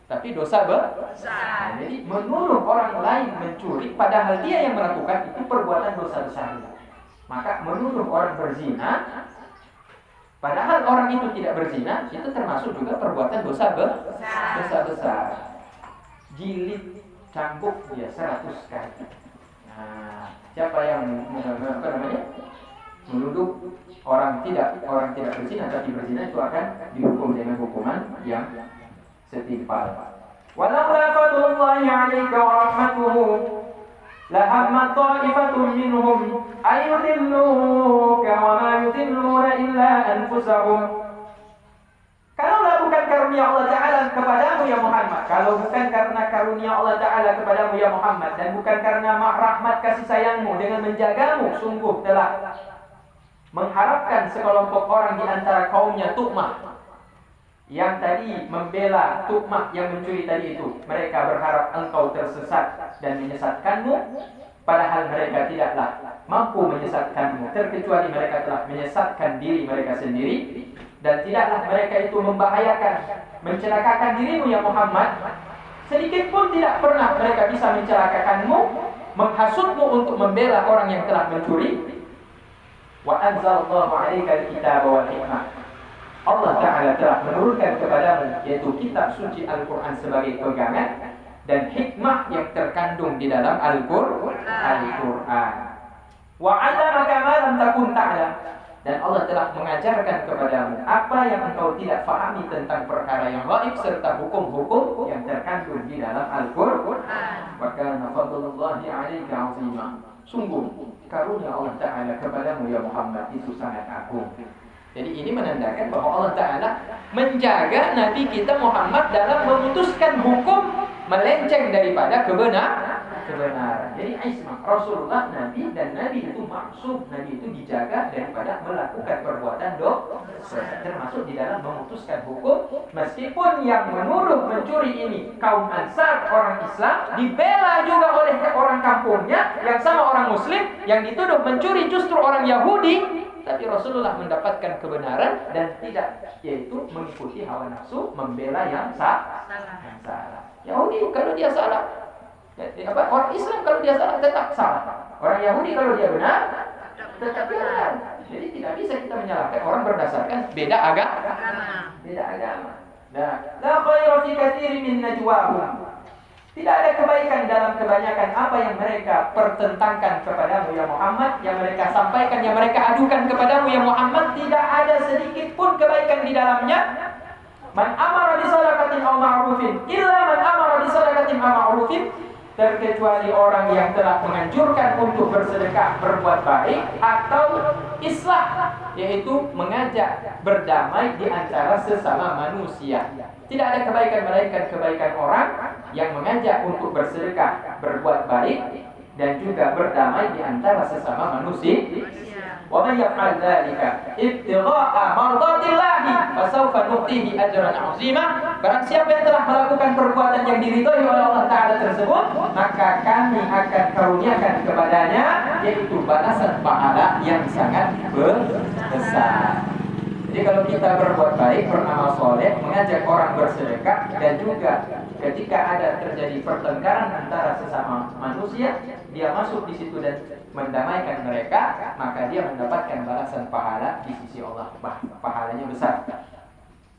tapi dosa besar. Nah, jadi menuduh orang lain mencuri padahal dia yang melakukan itu perbuatan dosa besar. Maka menuduh orang berzina padahal orang itu tidak berzina, itu termasuk juga perbuatan dosa besar. Jilid cambuk dia 100 kali. Nah, siapa yang menuduh orang tidak berzina tapi berzina itu akan dihukum dengan hukuman yang setimpal. Walaula fadlullahi 'alaika wa rahmatuhu lahammat ta'ifatun minhum ayyudilluka wa ma yudilluna illa anfusahum. Kalaulah bukan karunia Allah Ta'ala kepadamu ya Muhammad, kalau bukan karena karunia Allah Ta'ala kepadamu ya Muhammad, dan bukan karena rahmat kasih sayangmu dengan menjagamu, sungguh telah mengharapkan sekelompok orang di antara kaumnya Tu'mah yang tadi membela Tu'mah yang mencuri tadi itu. Mereka berharap engkau tersesat dan menyesatkanmu, padahal mereka tidaklah mampu menyesatkanmu, terkecuali mereka telah menyesatkan diri mereka sendiri. Dan tidaklah mereka itu membahayakan, mencelakakan dirimu ya Muhammad. Sedikit pun tidak pernah mereka bisa mencelakakanmu, menghasutmu untuk membela orang yang telah mencuri. Wa anzalallahu 'alaikal kitaba wal hikmah. Allah Ta'ala telah menurunkan kepadamu yaitu kitab suci Al-Quran sebagai pegangan dan hikmah yang terkandung di dalam Al-Quran. Wa 'allamaka ma lam takun ta'lam. Dan Allah telah mengajarkan kepadamu apa yang engkau tidak fahami tentang perkara yang gaib serta hukum-hukum yang terkandung di dalam Al-Quran. Wa kana fadlullahi 'alaika 'azima. Sungguh karunia Allah Ta'ala kepadamu ya Muhammad itu sangat agung. Jadi ini menandakan bahwa Allah Ta'ala menjaga Nabi kita Muhammad dalam memutuskan hukum melenceng daripada kebenaran. Jadi ismah Rasulullah Nabi dan Nabi itu maksud, Nabi itu dijaga daripada melakukan perbuatan dosa, termasuk di dalam memutuskan hukum. Meskipun yang menuduh mencuri ini kaum Ansar, orang Islam, dibela juga oleh orang kampungnya yang sama orang Muslim, yang dituduh mencuri justru orang Yahudi. Tapi Rasulullah mendapatkan kebenaran dan tidak, yaitu mengikuti hawa nafsu, membela yang salah. Yahudi kalau dia salah, orang Islam kalau dia salah tetap salah. Orang Yahudi kalau dia benar Tetapi halal. Jadi tidak bisa kita menyalahkan orang berdasarkan beda agama. Beda agama. Nah, la khayra fi katsirin min najwahum. Tidak ada kebaikan dalam kebanyakan apa yang mereka pertentangkan kepadamu ya Muhammad, yang mereka sampaikan, yang mereka adukan kepadamu ya Muhammad. Tidak ada sedikit pun kebaikan di dalamnya. Man amara bi shadaqatin aw ma'rufin illa man amara bi shadaqatin aw ma'rufin, terkecuali orang yang telah menganjurkan untuk bersedekah, berbuat baik atau islah, yaitu mengajak berdamai di antara sesama manusia. Tidak ada kebaikan melainkan kebaikan orang yang mengajak untuk bersedekah, berbuat baik dan juga berdamai di antara sesama manusia. Wa man yaf'al dzalika ibtigha'a mardatillahi fasawfa nu'tihi ajran 'azima. Barang siapa yang telah melakukan perbuatan yang diridhai oleh Allah Ta'ala tersebut, maka kami akan karuniakan kepadanya yaitu balasan pahala yang sangat besar. Jadi kalau kita berbuat baik, beramal soleh, mengajak orang bersedekah, dan juga ketika ada terjadi pertengkaran antara sesama manusia, dia masuk di situ dan mendamaikan mereka, maka dia mendapatkan balasan pahala di sisi Allah. Pahalanya besar.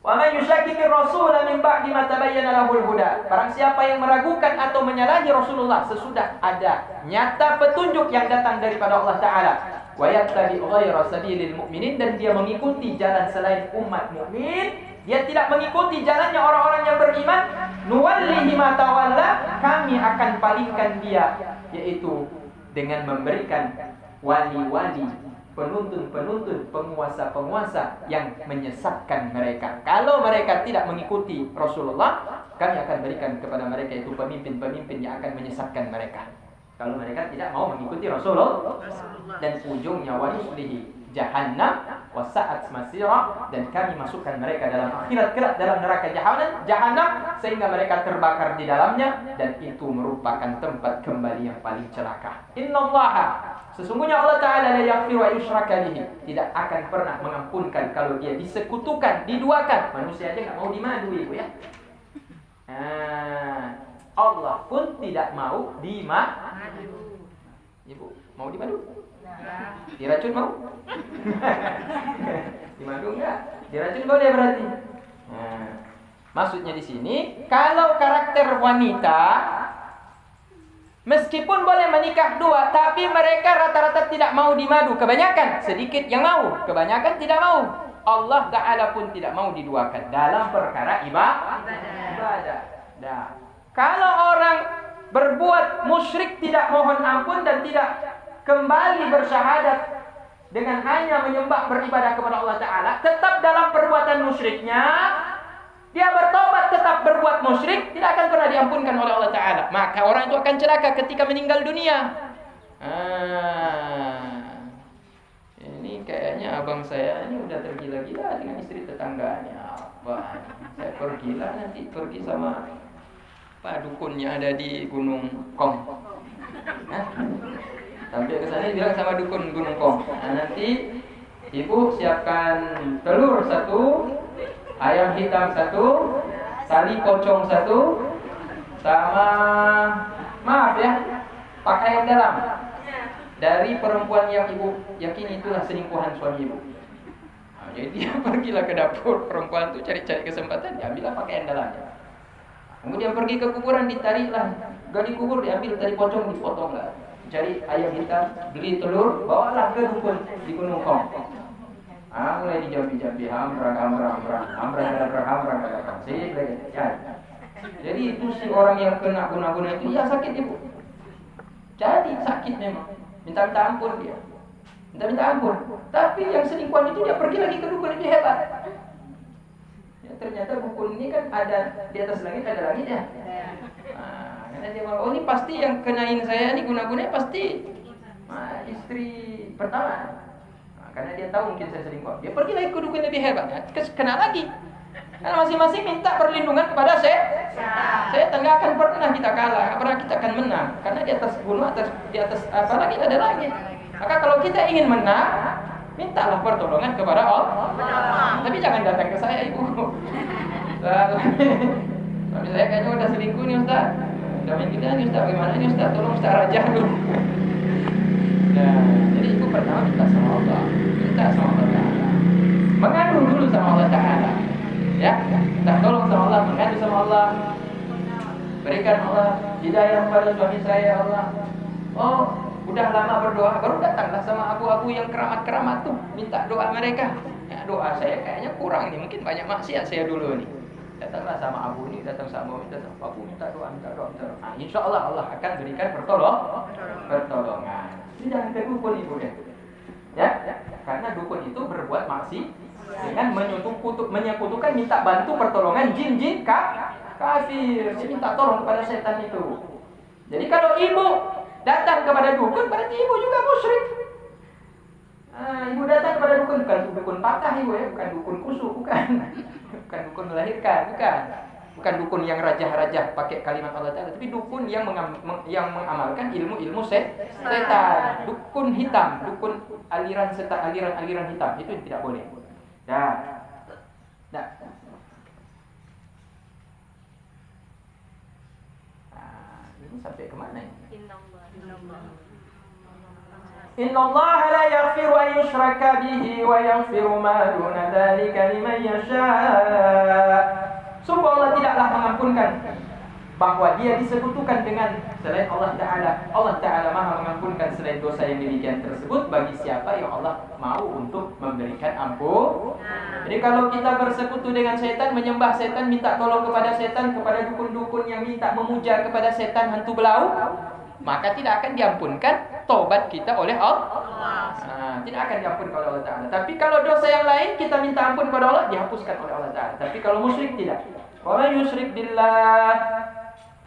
Wa man yushakkikir rasul min ba'di ma tabayyana lahul huda. Barang siapa yang meragukan atau menyalahi Rasulullah sesudah ada nyata petunjuk yang datang daripada Allah Ta'ala, wa yattabi ghayra sabilil mu'minin, dan dia mengikuti jalan selain umat mukmin, dia tidak mengikuti jalannya orang-orang yang beriman, nuwallihi ma tawalla, kami akan palingkan dia, yaitu dengan memberikan wali-wali, penuntun-penuntun, penguasa-penguasa yang menyesatkan mereka. Kalau mereka tidak mengikuti Rasulullah, kami akan berikan kepada mereka itu pemimpin-pemimpin yang akan menyesatkan mereka. Kalau mereka tidak mau mengikuti Rasulullah, dan ujungnya wa yuslihi jahannam wa sa'at masira, dan kami masukkan mereka dalam akhirat kelak dalam neraka jahannam sehingga mereka terbakar di dalamnya, dan itu merupakan tempat kembali yang paling celaka. Innallaha, sesungguhnya Allah Ta'ala la yaghfiru wa yushraka bihi, tidak akan pernah mengampunkan kalau dia disekutukan, diduakan. Manusia aja enggak mau dimadu, Ibu ya. Allah pun tidak mau dimadu. Ibu, mau dimadu? Diracun mau? Dimadu enggak? Diracun boleh berarti. Maksudnya di sini, kalau karakter wanita meskipun boleh menikah dua, tapi mereka rata-rata tidak mau dimadu. Kebanyakan, sedikit yang mau, kebanyakan tidak mau. Allah Ta'ala pun tidak mau diduakan dalam perkara ibadah. Nah, kalau orang berbuat musyrik, tidak mohon ampun dan tidak kembali bersyahadat dengan hanya menyembah, beribadah kepada Allah Ta'ala, tetap dalam perbuatan musyriknya, dia bertobat tetap berbuat musyrik, tidak akan pernah diampunkan oleh Allah Ta'ala. Maka orang itu akan celaka ketika meninggal dunia. Ini kayaknya abang saya ini udah tergila-gila dengan istri tetangganya. Apa? Saya pergilah nanti, pergi sama Pak dukunnya ada di Gunung Kong. Sampai ke sana bilang sama dukun Gunung Kong. Nanti ibu siapkan telur 1, ayam hitam 1, tali pocong 1, sama maaf ya, pakaian dalam dari perempuan yang ibu yakini itulah selingkuhan suami ibu. Jadi dia pergilah ke dapur perempuan itu, cari-cari kesempatan, diambillah pakaian dalamnya. Kemudian pergi ke kuburan, ditariklah gali kubur, diambil tali pocong, dipotonglah. Cari ayam hitam, beli telur, bawalah ke dukun di Gunung Kong. Mulai dijampi-jampi, hamra. Jadi itu si orang yang kena guna-guna itu, ya sakit ibu. Jadi sakit memang, minta ampun dia, minta ampun. Tapi yang selingkuhan itu dia pergi lagi ke dukun, lebih hebat. Ternyata dukun ini kan ada di atas langit, ada langit ya. Karena dia bilang, oh ini pasti yang kenain saya ini guna-gunanya pasti istri pertama. Karena dia tahu mungkin saya selingkuh. Dia pergi lagi ke dukun lebih hebat, kena lagi. Karena masing-masing minta perlindungan kepada saya. Saya nggak akan pernah kita kalah, nggak pernah kita akan menang. Karena di atas gunung, di atas apa lagi ada langit. Maka kalau kita ingin menang, mintalah pertolongan kepada Allah. Tapi jangan datang ke saya, Ibu. Suami saya kayaknya udah selingkuh nih Ustaz. Udah main kita nih Ustaz, bagaimana nih Ustaz? Tolong Ustaz rajah dulu. Nah, jadi Ibu pergi pertama minta sama Allah. Minta sama Allah Ta'ala. Mengadu dulu sama Allah Ta'ala. Ya, minta tolong sama Allah, mengadu sama Allah. Berikan Allah hidayah kepada suami saya, Allah. Oh, udah lama berdoa, baru datanglah sama abu-abu yang keramat-keramat tuh, minta doa mereka. Ya, doa saya kayaknya kurang nih, mungkin banyak maksiat saya dulu nih. Datanglah sama abu ini, datang sama abu, minta doa. Nah, insya Allah Allah akan berikan pertolongan. Ini jangan ke dukun ibu deh. Ya, karena dukun itu berbuat maksiat dengan menyekutukan minta bantu pertolongan jin kafir. Dia minta tolong kepada setan itu. Jadi kalau ibu datang kepada dukun, berarti ibu juga musyrik. Ibu datang kepada dukun, bukan dukun patah ibu ya, bukan dukun kusuk, bukan dukun melahirkan, bukan dukun yang rajah-rajah pakai kalimat Allah Ta'ala, tapi dukun yang mengamalkan ilmu-ilmu setan, dukun hitam, dukun aliran setan, aliran hitam, itu tidak boleh. Nah. Ini sampai kemana ini? Inna Allah la yaghfiru an yushraka bihi wa yaghfiru ma duna dzalika liman yasha. Sungguh Allah tidaklah mengampunkan bahwa dia disekutukan dengan selain Allah Ta'ala. Allah Ta'ala Maha mengampunkan selain dosa yang demikian tersebut bagi siapa yang Allah mau untuk memberikan ampun. Jadi kalau kita bersekutu dengan setan, menyembah setan, minta tolong kepada setan, kepada dukun-dukun yang minta memuja kepada setan hantu belau, maka tidak akan diampunkan tobat kita oleh Allah. Tidak akan diampunkan oleh Allah Ta'ala. Tapi kalau dosa yang lain kita minta ampun kepada Allah, dihapuskan oleh Allah Ta'ala. Tapi kalau musyrik tidak. Wa man yusyrik billah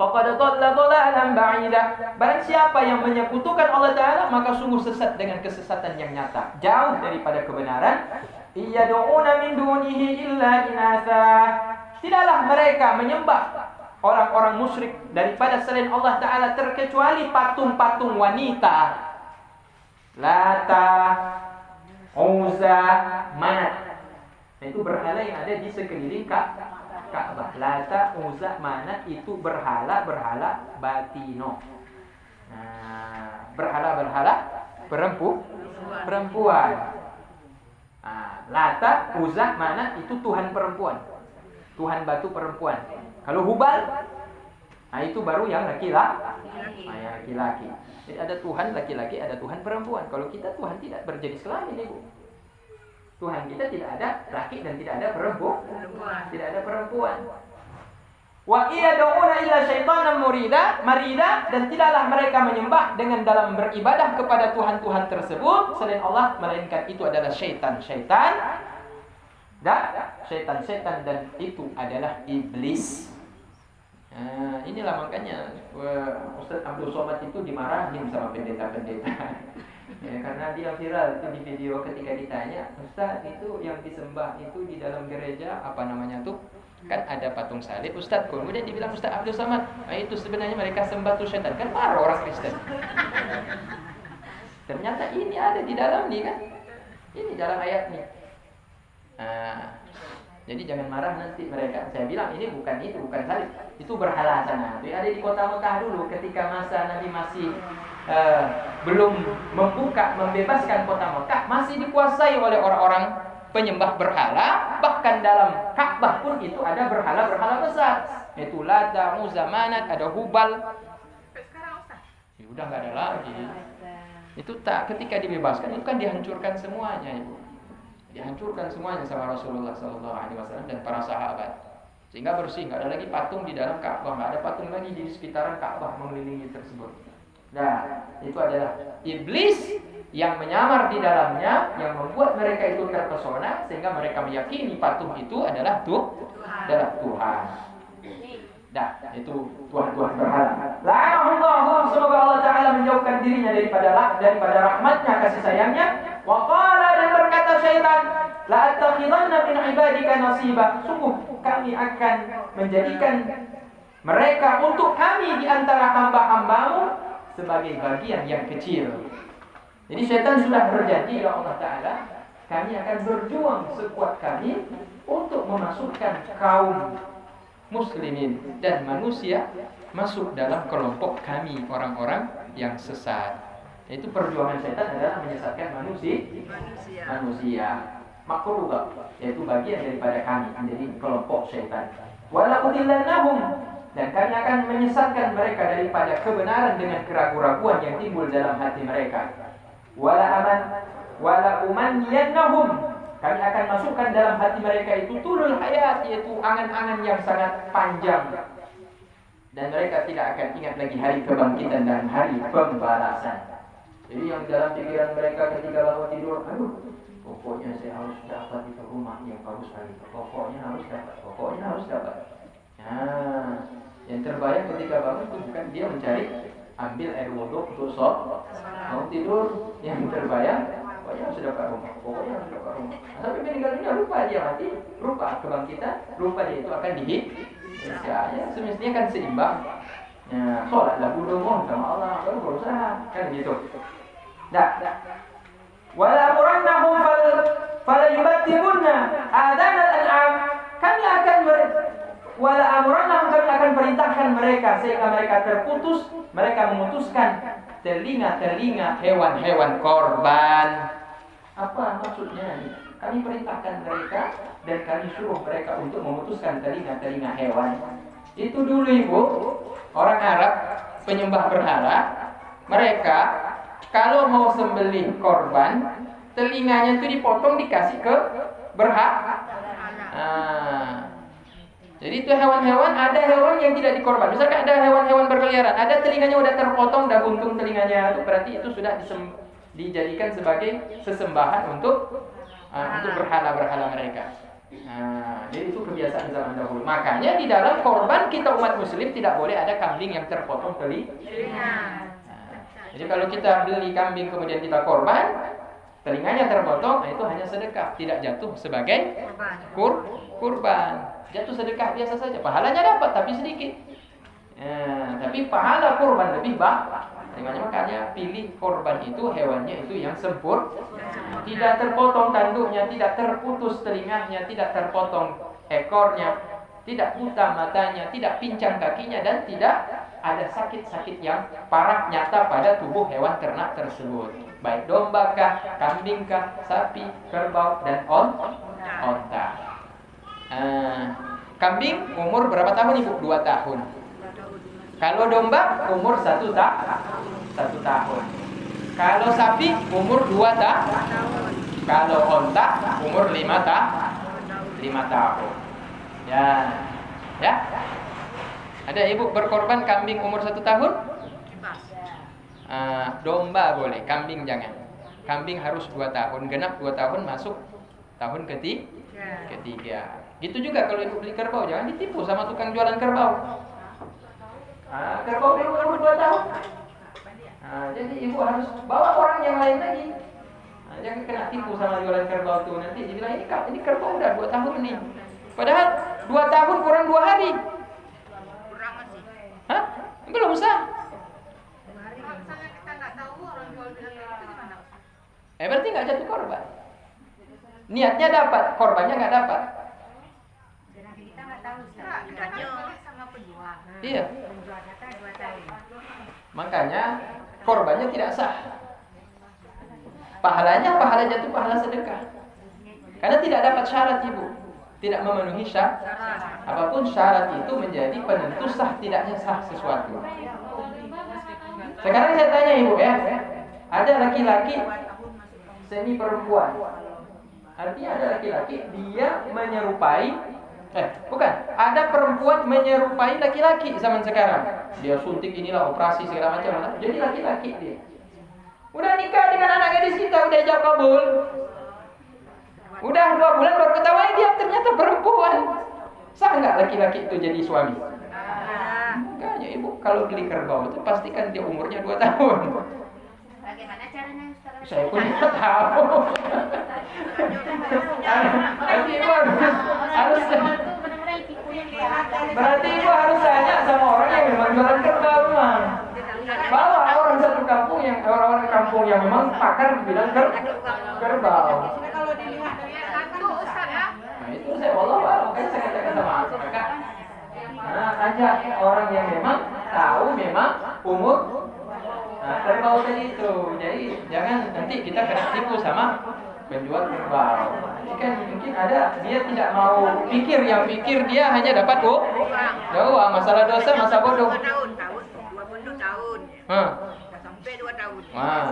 faqad dhalla dhalalan ba'ida. Barang siapa yang menyekutukan Allah Ta'ala, maka sungguh sesat dengan kesesatan yang nyata, jauh daripada kebenaran. Iyad'una min dunihi illa inatha. Tidaklah mereka menyembah orang-orang musyrik daripada selain Allah Ta'ala terkecuali patung-patung wanita. Lata, Uzza, Manat. Itu berhala yang ada di sekeliling Ka'bah. Lata, Uzza, Manat itu berhala-berhala batino. Berhala-berhala perempuan. Lata, Uzza, Manat itu Tuhan perempuan. Tuhan batu perempuan. Kalau Hubal, itu baru yang laki-laki. Jadi ada Tuhan laki-laki, ada Tuhan perempuan. Kalau kita Tuhan tidak berjenis kelamin, Ibu. Tuhan kita tidak ada laki dan tidak ada perempuan. Tidak ada perempuan. Wa iyad'una illa syaitanan marida, dan tidaklah mereka menyembah dengan dalam beribadah kepada Tuhan-Tuhan tersebut selain Allah, melainkan itu adalah syaitan. Dan syaitan dan itu adalah iblis. Inilah makanya Ustaz Abdul Somad itu dimarahin sama pendeta-pendeta. Ya, karena dia viral itu di video ketika ditanya, Ustaz itu yang disembah itu di dalam gereja apa namanya tuh? Kan ada patung salib, Ustaz. Kemudian dibilang Ustaz Abdul Somad, itu sebenarnya mereka sembah tuh syaitan. Kan marah orang Kristen. Ternyata ini ada di dalam nih kan. Ini dalam ayat nih. Jadi jangan marah nanti mereka. Saya bilang ini bukan salib, itu berhala sana. Itu ada di kota Mekah dulu ketika masa Nabi masih belum membebaskan kota Mekah, masih dikuasai oleh orang-orang penyembah berhala. Bahkan dalam Ka'bah pun itu ada berhala-berhala besar. Itu Lata, Uzza, Manat, ada Hubal. Sekarang Ustaz. Ya udah enggak ada lagi. Itu ketika dibebaskan itu kan dihancurkan semuanya, Ibu. Dihancurkan semuanya sama Rasulullah SAW dan para sahabat, sehingga bersih, nggak ada lagi patung di dalam Ka'bah, nggak ada patung lagi di sekitaran Ka'bah mengelilingi tersebut. Nah, itu adalah iblis yang menyamar di dalamnya, yang membuat mereka itu terpesona sehingga mereka meyakini patung itu adalah Tuhan. Nah, itu Tuhan berhala. La'anahullah, semoga Allah Ta'ala menjauhkan dirinya daripada rahmatnya, kasih sayangnya. Wa qala, dan berkata syaitan, la'attakhidanna min ibadika nasiba. Sungguh kami akan menjadikan mereka untuk kami di antara hamba-hambamu sebagai bagian yang kecil. Jadi syaitan sudah berjanji ya Allah Ta'ala, kami akan berjuang sekuat kami untuk memasukkan kaum muslimin dan manusia masuk dalam kelompok kami, orang-orang yang sesat. Yaitu perjuangan setan adalah menyesatkan manusia. Makruh, yaitu bagian daripada kami, menjadi kelompok setan. Wala udillannahum, dan kami akan menyesatkan mereka daripada kebenaran dengan keraguan-raguan yang timbul dalam hati mereka. Wala umanniyannahum, kami akan masukkan dalam hati mereka itu tulul hayat, yaitu angan-angan yang sangat panjang. Dan mereka tidak akan ingat lagi hari kebangkitan dan hari pembalasan. Jadi yang dalam pikiran mereka ketika bangun tidur, pokoknya saya harus dapat itu rumah yang bagus lagi. Pokoknya harus dapat. Nah, yang terbayang ketika bangun itu bukan dia mencari ambil air wudhu untuk sholat. Bangun tidur, yang terbayang pokoknya harus dapat rumah. Sampai meninggal dunia lupa dia mati, lupa kebangkitan, lupa dia itu akan dihisab. Ya, semestinya kan seimbang. Ya, sholatlah dulu, mohon sama Allah, baru berusaha, kan gitu. Wala amrannahum fala yubattibunna adanal an'am, kami akan perintahkan mereka sehingga mereka memutuskan telinga-telinga hewan-hewan korban. Apa maksudnya? Kami perintahkan mereka dan kami suruh mereka untuk memutuskan telinga-telinga hewan. Itu dulu Ibu, orang Arab penyembah berhala, mereka kalau mau sembelih korban, telinganya itu dipotong dikasih ke berhala. Jadi itu hewan-hewan, ada hewan yang tidak dikorban. Misalkan ada hewan-hewan berkeliaran, ada telinganya udah terpotong, udah buntung telinganya, itu berarti itu sudah dijadikan sebagai sesembahan untuk berhala-berhala mereka. Jadi itu kebiasaan zaman dahulu. Makanya di dalam korban kita umat muslim tidak boleh ada kambing yang terpotong telinga. Jadi kalau kita beli kambing kemudian kita korban, telinganya terpotong, itu hanya sedekah, tidak jatuh sebagai kurban. Jatuh sedekah biasa saja, pahalanya dapat tapi sedikit. Tapi pahala kurban lebih banyak. Makanya pilih korban itu hewannya itu yang sempurna, tidak terpotong tanduknya, tidak terputus telinganya, tidak terpotong ekornya, tidak buta matanya, tidak pincang kakinya, dan tidak ada sakit-sakit yang parah nyata pada tubuh hewan ternak tersebut. Baik domba kah, kambing kah, sapi, kerbau, dan onta. Kambing umur berapa tahun Ibu? 2 tahun. Kalau domba umur 1 tahun. Kalau sapi umur 2 tahun. Kalau onta umur 5 tahun. Ya. Ada Ibu berkorban kambing umur 1 tahun? Domba boleh, kambing jangan. Kambing harus 2 tahun, genap 2 tahun masuk tahun ketiga. Gitu juga kalau Ibu beli kerbau, jangan ditipu sama tukang jualan kerbau. Kerbau umur 2 tahun. Jadi Ibu harus bawa orang yang lain lagi. Jangan kena tipu sama jualan kerbau tuh. Nanti dibilang ini kerbau udah 2 tahun nih. Padahal 2 tahun kurang 2 hari. Belum sah. Berarti nggak jatuh korban. Niatnya dapat, korbannya nggak dapat. Kita nggak tahu sama penjual. Iya. Penjual kata 2 tahun. Makanya korbannya tidak sah. Pahala jatuh pahala sedekah. Karena tidak dapat syarat Ibu. Tidak memenuhi syarat. Apapun syarat itu menjadi penentu sah tidaknya sah sesuatu. Sekarang saya tanya Ibu ya. Ada laki-laki semi perempuan. Artinya ada laki-laki dia menyerupai ada perempuan menyerupai laki-laki zaman sekarang. Dia suntik inilah, operasi segala macam. Jadi laki-laki dia. Udah nikah dengan anak gadis kita, udah ijab kabul. Udah 2 bulan baru ketahuan dia ternyata perempuan. Sah nggak laki-laki itu jadi suami? Makanya Ibu kalau beli kerbau itu pastikan dia umurnya 2 tahun. Bagaimana caranya Ustaz? Saya pun tidak tahu. Nanti Ibu harus berarti Ibu harus tanya sama orang yang memang jualan kerbau, Mang. Bawa orang satu kampung yang orang kampung yang memang pakar bilang kerbau. Kalau dilihat dari itu Ustaz ya. Nah itu saya makanya saya katakan sama Kakak. Ajak orang yang memang tahu memang umur kerbau tadi itu. Jadi jangan nanti kita kena tipu sama penjual kerbau. Ini kan mungkin ada dia tidak mau pikir, yang pikir dia hanya dapat uang. Masalah dosa, masa bodoh. 2 tahun, 20 tahun. Hah. Dah sampai 2 tahun. Wah.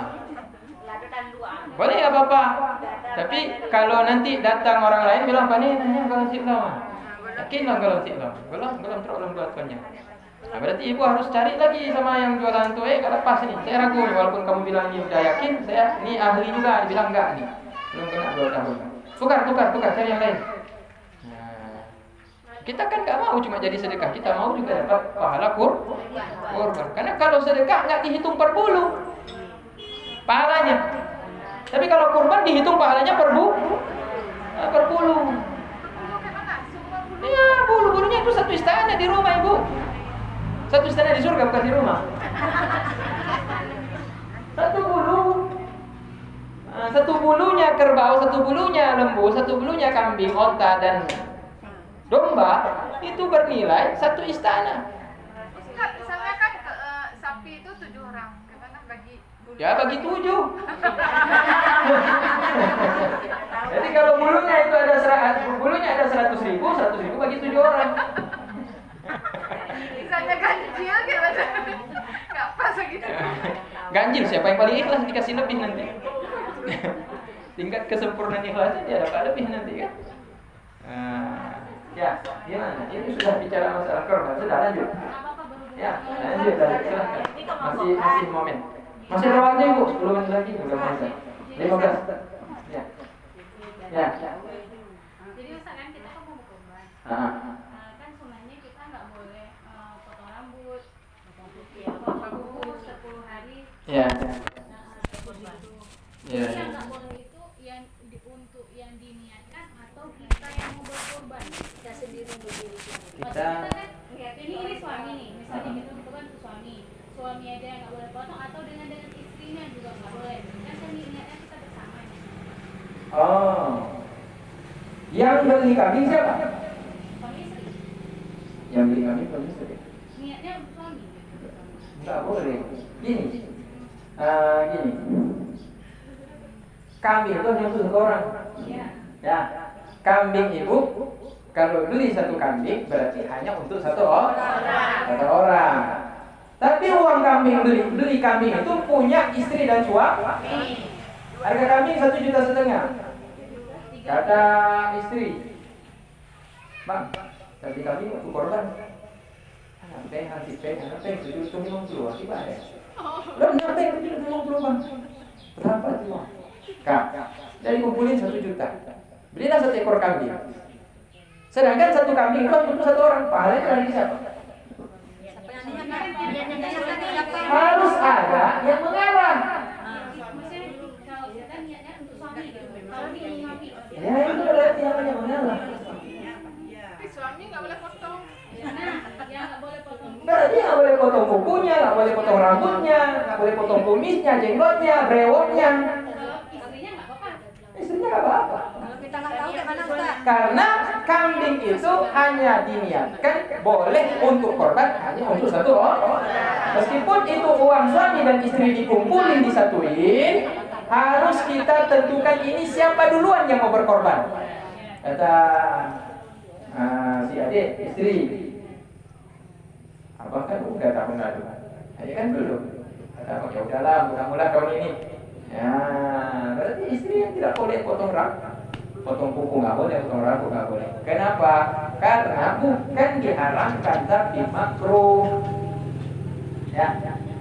Lada dan dua. Boleh nggak apa-apa. Tapi kalau nanti datang orang lain bilang apa nih, nanya kalau silam. Yakin lah kalau silam. Belum terlalu buat konnya. Nah, berarti ibu harus cari lagi sama yang jualan tuh, kalau pas nih. Saya ragu walaupun kamu bilang ini udah yakin, saya ini ahli juga, dibilang enggak nih. Belum kena 2 tahun. Tukar, cari yang lain. Nah, kita kan nggak mau cuma jadi sedekah, kita mau juga dapat pahala kurban. Karena kalau sedekah nggak dihitung per bulu pahalanya. Tapi kalau kurban dihitung pahalanya per bulu. Iya, bulunya itu satu istana di rumah ibu. Satu istana di surga, bukan di rumah. Satu bulu. Nah, satu bulunya kerbau, satu bulunya lembu, satu bulunya kambing, onta dan domba itu bernilai satu istana. Misalnya kan sapi itu 7 orang, gimana bagi bulu? Ya bagi 7. Jadi kalau bulunya itu ada 100.000, 100.000 bagi 7 orang. Misalnya ganjil gimana? Gak pas gitu. Ganjil siapa yang paling ikhlas dikasih lebih nanti. Tingkat kesempurnaan ikhlasnya dia dapat lebih nanti kan. Ya, gimana? Ini sudah bicara masalah korban, sudah lanjut. Ya, lanjut silahkan. Masih momen. Masih ada waktu ibu, 10 menit lagi udah selesai. 15. Ya. Jadi misalkan kita kan mau berkorban. Kan sunahnya kita nggak boleh potong rambut, potong putih, potong 10 hari. Ya. Jadi yang nggak boleh itu untuk yang diniatkan atau kita yang mau berkorban, kita sendiri untuk diri sendiri. Kita kan lihat ini suami nih, misalnya kita berkorban untuk suami aja yang nggak boleh potong, atau dengan istrinya juga nggak boleh. Kan niatnya kita bersama. Oh. Yang beli kambing siapa? Suami istri. Yang beli kambing suami istri. Niatnya suami. Enggak boleh. Gini. Kambing itu hanya untuk 1 orang. Ya. Kambing ibu kalau beli 1 kambing berarti hanya untuk 1 orang. Tapi uang kambing beli kambing itu punya istri dan suami. Harga kambing 1,5 juta. Kata istri, Bang, tadi kambing untuk korban. Nanti 750 gimana? Lo nanti 750 Bang. Berapa itu? Kak, dari kumpulin 1 juta. Belilah 1 ekor kambing. Sedangkan 1 kambing itu untuk 1 orang. Pahalanya dari siapa? Harus ada yang mengalah. Ya itu berarti yang mengalah. Tapi suami nggak boleh potong. Yang nggak boleh potong. Berarti nggak boleh potong kukunya, nggak boleh potong rambutnya, nggak boleh potong kumisnya, jenggotnya, brewoknya. Kalau istrinya nggak apa-apa. Istrinya nggak apa-apa. Kalau kita nggak tahu gimana Ustaz? Karena kambing itu hanya diniatkan boleh untuk korban hanya untuk 1 orang. Meskipun itu uang suami dan istri dikumpulin disatuin, harus kita tentukan ini siapa duluan yang mau berkorban. Kata si adik istri, abang kan udah tahun lalu, saya kan belum. Kata abang ya udahlah, mula-mula tahun ini. Ya, berarti istri yang tidak boleh potong rambut. Potong kuku nggak boleh, potong rambut nggak boleh. Kenapa? Karena bukan diharamkan tapi makruh. Ya.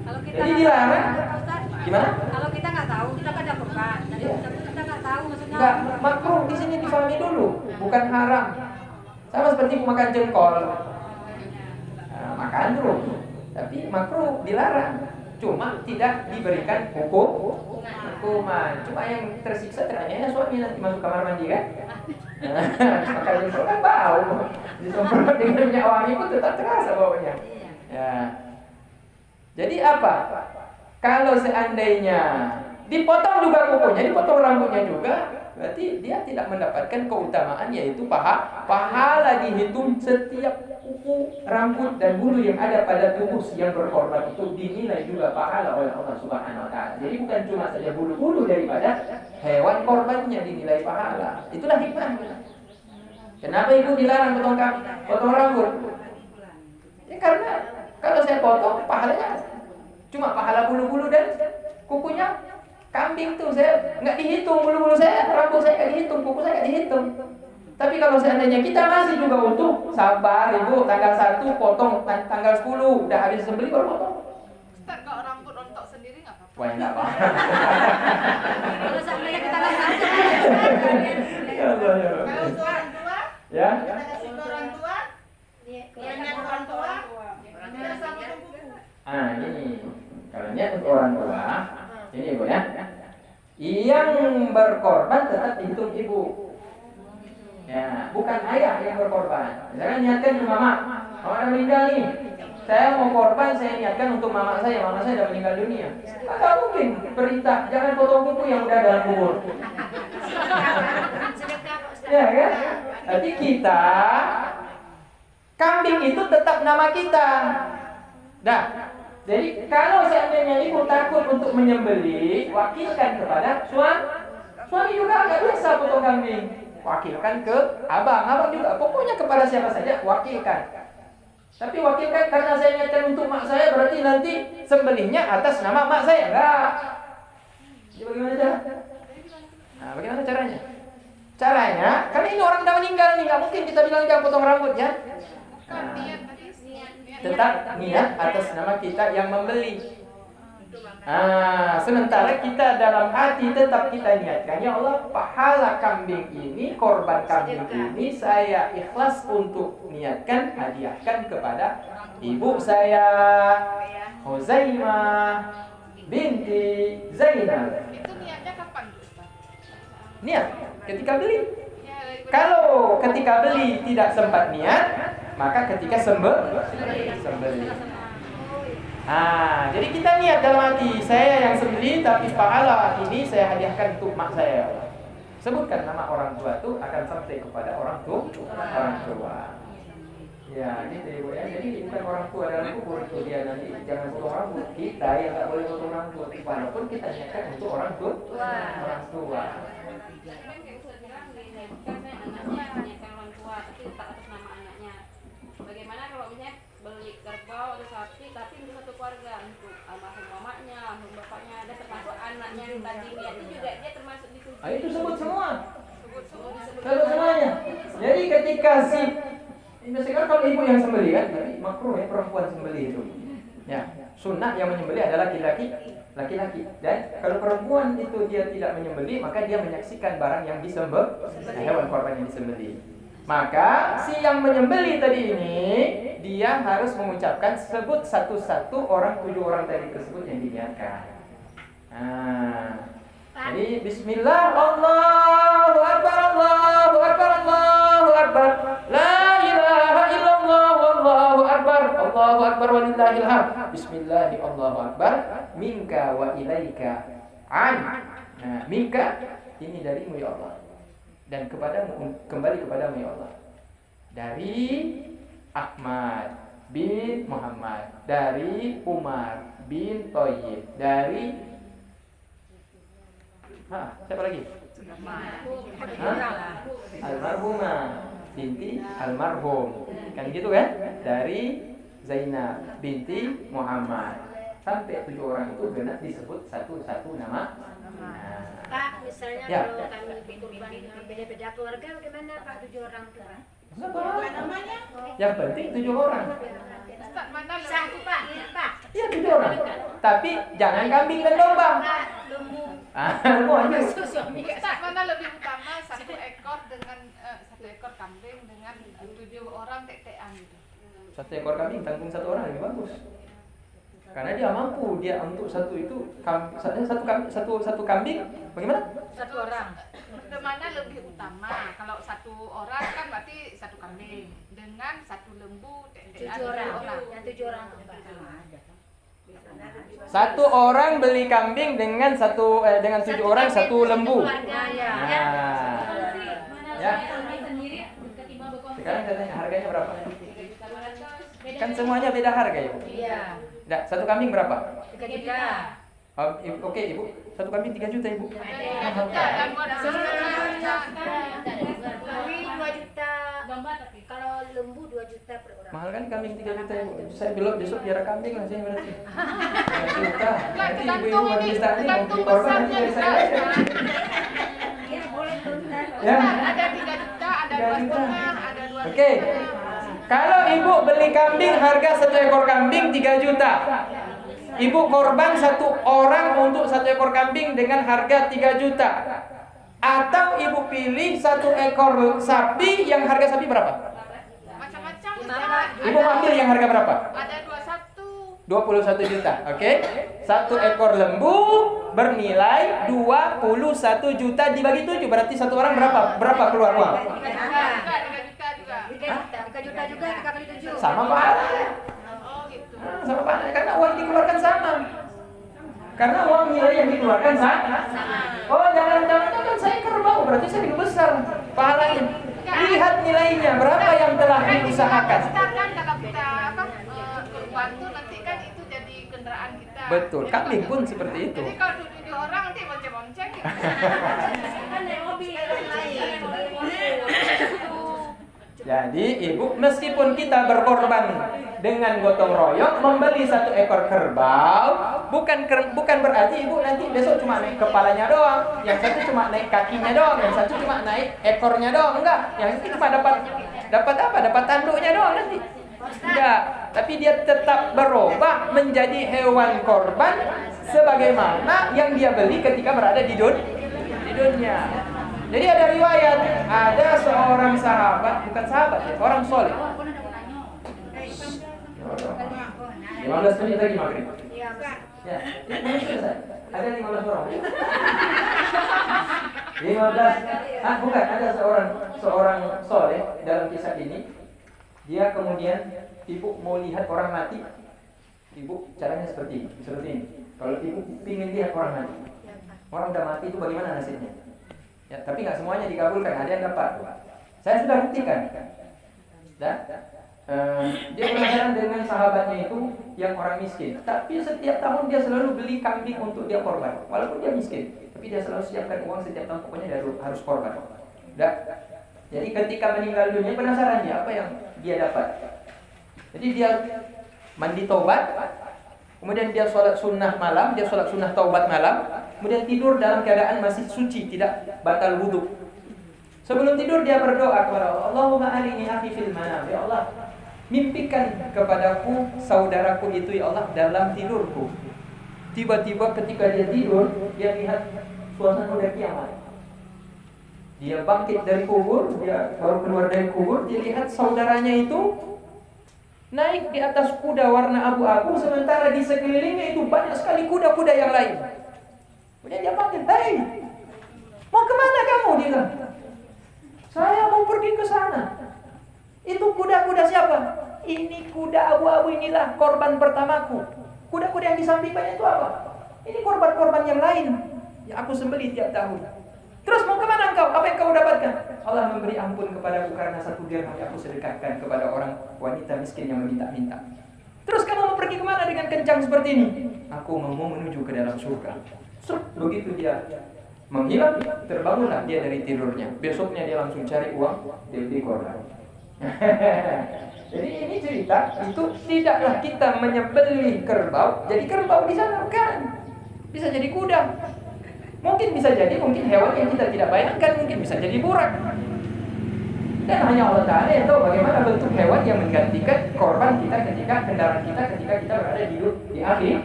Kalau kita Jadi nggak dilarang. tahu, Ustaz, Gimana? kalau kita nggak tahu, kita kan ada korban. Jadi kita nggak tahu maksudnya. Enggak, makruh di sini difahami dulu, bukan haram. Sama seperti makan jengkol. Nah, makan terus, tapi makruh dilarang. Cuma tidak diberikan hukuman. Cuma yang tersiksa ternyata suami nanti masuk kamar mandi kan. Makan jengkol kan bau. Disemprot dengan minyak wangi pun tetap terasa baunya. Ya. Jadi apa? Kalau seandainya dipotong juga kukunya, dipotong rambutnya juga, berarti dia tidak mendapatkan keutamaan yaitu pahala dihitung setiap kuku, rambut dan bulu yang ada pada tubuh yang berkorban itu dinilai juga pahala oleh Allah Subhanahu wa taala. Jadi bukan cuma saja bulu-bulu daripada hewan korbannya dinilai pahala. Itulah hikmahnya. Kenapa ibu dilarang potong rambut? Ya karena kalau saya potong pahalanya cuma pahala bulu-bulu dan kukunya. Kambing tuh saya nggak dihitung bulu-bulu saya, rambut saya nggak dihitung, kuku saya nggak dihitung. Tapi kalau seandainya kita masih juga utuh, sabar ibu, tanggal 1 potong, tanggal 10 udah habis sembelih baru potong. Ustaz, kalau rambut rontok sendiri nggak apa-apa? Wah nggak apa. Kalau seandainya kita nggak tahu, Kalau untuk orang tua, Ya. kita kasih ke orang tua, niat orang tua, kita sama kuku. Ah ini kalau niat untuk orang tua, ini ibu ya. Yang berkorban tetap dihitung ibu. Ya, bukan ayah yang berkorban. Misalkan niatkan ke mama udah meninggal nih. Saya mau korban, saya niatkan untuk mama saya udah meninggal dunia. Maka mungkin perintah jangan potong kuku yang udah dalam kubur. Ya kan? Berarti kita kambing itu tetap nama kita. Nah, jadi kalau seandainya ibu takut untuk menyembelih, wakilkan kepada suami. Suami juga nggak bisa potong kambing. Wakilkan ke abang juga. Pokoknya kepada siapa saja wakilkan. Tapi wakilkan karena saya niatkan untuk mak saya berarti nanti sembelihnya atas nama mak saya. Enggak. Jadi bagaimana cara? Nah, bagaimana caranya? Caranya, karena ini orang udah meninggal nih, nggak mungkin kita bilang jangan potong rambutnya. Kan niat tadi, Tetap niat atas nama kita yang membeli. Sementara kita dalam hati tetap kita niatkan, ya Allah, pahala kambing ini, korban kambing ini saya ikhlas untuk niatkan, hadiahkan kepada ibu saya, Huzaimah binti Zainal. itu niatnya kapan, Ustaz? Niat ketika beli. Ya, Kalau ketika beli tidak sempat niat, maka ketika sembelih. Jadi kita niat dalam hati, saya yang sembelih tapi pahala ini saya hadiahkan untuk mak saya. Sebutkan nama orang tua itu akan sampai kepada orang tua. Ya, gitu ibu ya. Jadi bukan orang tua dalam kubur itu dia nanti jangan potong rambut. Kita yang nggak boleh potong rambut, walaupun kita niatkan untuk orang tua. Kan kayak Ustaz bilang kan saya anaknya niatkan orang tua tapi tak atas nama anaknya. Bagaimana kalau misalnya beli kerbau atau sapi tapi untuk satu keluarga, untuk almarhum mamanya, almarhum bapaknya, dan termasuk anaknya yang tadi niat itu juga dia termasuk di situ. Itu sebut semua. Sebut Semuanya. Jadi ketika si misalkan kalau ibu yang sembelih kan, tapi makruh ya perempuan sembelih itu. Ya, sunnah yang menyembelih adalah laki-laki. Dan kalau perempuan itu dia tidak menyembelih, maka dia menyaksikan barang yang disembelih, hewan korban yang disembelih. Maka si yang menyembelih tadi ini dia harus mengucapkan sebut satu-satu orang 7 orang tadi tersebut yang diniatkan. Jadi Bismillah, Allahu Akbar, Allahu Akbar, Allahu Akbar, La ilaha illallah, Allahu Akbar, Allahu Akbar walillahil hamd. Bismillah, Allahu Akbar, minka wa ilaika an. Minka ini darimu ya Allah, dan kembali kepadamu ya Allah. Dari Ahmad bin Muhammad, dari Umar bin Thayyib, dari siapa lagi? Almarhumah binti almarhum. Kan gitu kan? Dari Zainab binti Muhammad. Sampai 7 orang itu benar disebut satu-satu nama. Pak, misalnya Ya. kalau kami kurban beda-beda keluarga, bagaimana Pak 7 orang itu Pak? Apa namanya? Yang penting 7 orang. Ustaz, mana Satu Pak, ya Pak. Iya 7 orang. Tapi jangan kambing dan domba. Lembu. Semuanya. Suami. Ustaz, mana lebih utama satu ekor dengan satu ekor kambing dengan 7 orang tek-tekan gitu? 1 ekor kambing tanggung 1 orang lebih bagus. Karena dia mampu, dia untuk satu kambing bagaimana? Satu orang. Mana lebih utama? Kalau 1 orang kan berarti 1 kambing dengan 1 lembu tek-tekan 7 orang. 7 orang. Yang 7 orang kembar. Satu orang beli kambing dengan dengan 7 orang satu lembu. Ya. Nah, ya. Sekarang saya tanya harganya berapa? Kan semuanya beda harga ya, Bu? Iya. Nah, satu kambing berapa? 3 juta. Oke, Ibu. Satu kambing 3 juta, Ibu. Dan buat Kambing 2 juta. Kalau lembu 2 juta per orang. Mahal kan kambing 3 juta, Ibu. Saya besok biara kambing lah saya berarti. 3 juta. Nanti ibu-ibu majelis taklim mau beli korban nanti dari saya. Ya, boleh tuntas. Ya. ada 3 juta, ada 2 setengah, ada 2 Oke. Kalau ibu beli kambing harga 1 ekor kambing 3 juta. Ibu korban 1 orang untuk 1 ekor kambing dengan harga 3 juta. Atau ibu pilih 1 ekor sapi yang harga sapi berapa? macam-macam. Ibu ambil yang harga berapa? Ada 21. 21 juta, oke? 1 ekor lembu bernilai 21 juta dibagi 7, berarti 1 orang berapa keluar uang? 3 juta juga. 3 juta juga 3 kali 7. Sama pahalanya. Oh gitu. Sama pahalanya karena uang dikeluarkan sama. Karena uang nilai yang dikeluarkan sama. Oh, jangan saya kerbau, berarti saya lebih besar pahalanya. Lihat nilainya berapa yang telah diusahakan. Kan kalau kita kurban tuh nanti kan itu jadi kendaraan kita. Betul, Jadi kambing kalau- pun seperti itu. Jadi kalau 7 orang nanti bonceng-bonceng gitu. Kan naik mobil lain. Jadi ibu meskipun kita berkorban dengan gotong royong membeli 1 ekor kerbau, bukan berarti ibu nanti besok cuma naik kepalanya doang, yang satu cuma naik kakinya doang, yang satu cuma naik ekornya doang, enggak. Yang itu cuma dapat apa? Dapat tanduknya doang nanti. Enggak, tapi dia tetap berubah menjadi hewan korban sebagaimana yang dia beli ketika berada di dunia. Jadi ada riwayat, ada seorang sahabat, bukan sahabat ya, orang soleh. 15 menit lagi maghrib. Iya. Ya, ini selesai. Ada 15 orang. 15. Bukan, ada seorang soleh dalam kisah ini. Dia kemudian ibu mau lihat orang mati. Ibu caranya seperti ini. Kalau ibu ingin lihat orang mati, orang udah mati itu bagaimana nasibnya? Ya, tapi nggak semuanya dikabulkan, ada yang dapat. Saya sudah buktikan. Dia penasaran dengan sahabatnya itu yang orang miskin. Tapi setiap tahun dia selalu beli kambing untuk dia korban. Walaupun dia miskin, tapi dia selalu siapkan uang setiap tahun, pokoknya dia harus korban. Jadi ketika meninggal dunia penasaran dia apa yang dia dapat. Jadi dia mandi taubat, kemudian dia sholat sunnah malam, dia sholat sunnah taubat malam, kemudian tidur dalam keadaan masih suci, tidak batal wudhu. Sebelum tidur dia berdoa kepada Allah, Allahumma arini akhi fil manam, ya Allah, mimpikan kepadaku saudaraku itu ya Allah dalam tidurku. Tiba-tiba ketika dia tidur, dia lihat suasana udah kiamat. Dia bangkit dari kubur, dia baru keluar dari kubur, dia lihat saudaranya itu naik di atas kuda warna abu-abu, sementara di sekelilingnya itu banyak sekali kuda-kuda yang lain. Kemudian dia panggil, "Hei, mau kemana kamu?" Dia bilang, "Saya mau pergi ke sana." "Itu kuda-kuda siapa?" "Ini kuda abu-abu, inilah korban pertamaku." "Kuda-kuda yang di samping banyak itu apa?" "Ini korban-korban yang lain yang aku sembelih tiap tahun." "Terus mau kemana engkau? Apa yang kau dapatkan?" "Allah memberi ampun kepadaku karena 1 dirham yang aku sedekahkan kepada orang wanita miskin yang meminta-minta." "Terus kamu mau pergi kemana dengan kencang seperti ini?" "Aku mau menuju ke dalam surga." Begitu dia menghilang, terbangunlah dia dari tidurnya. Besoknya dia langsung cari uang, dia beli korban. Jadi ini cerita itu tidaklah kita menyembelih kerbau jadi kerbau di sana, bukan. Bisa jadi kuda. Mungkin bisa jadi hewan yang kita tidak bayangkan, mungkin bisa jadi burak. Dan hanya Allah Ta'ala yang tahu bagaimana bentuk hewan yang menggantikan korban kita ketika kendaraan kita berada di akhirat.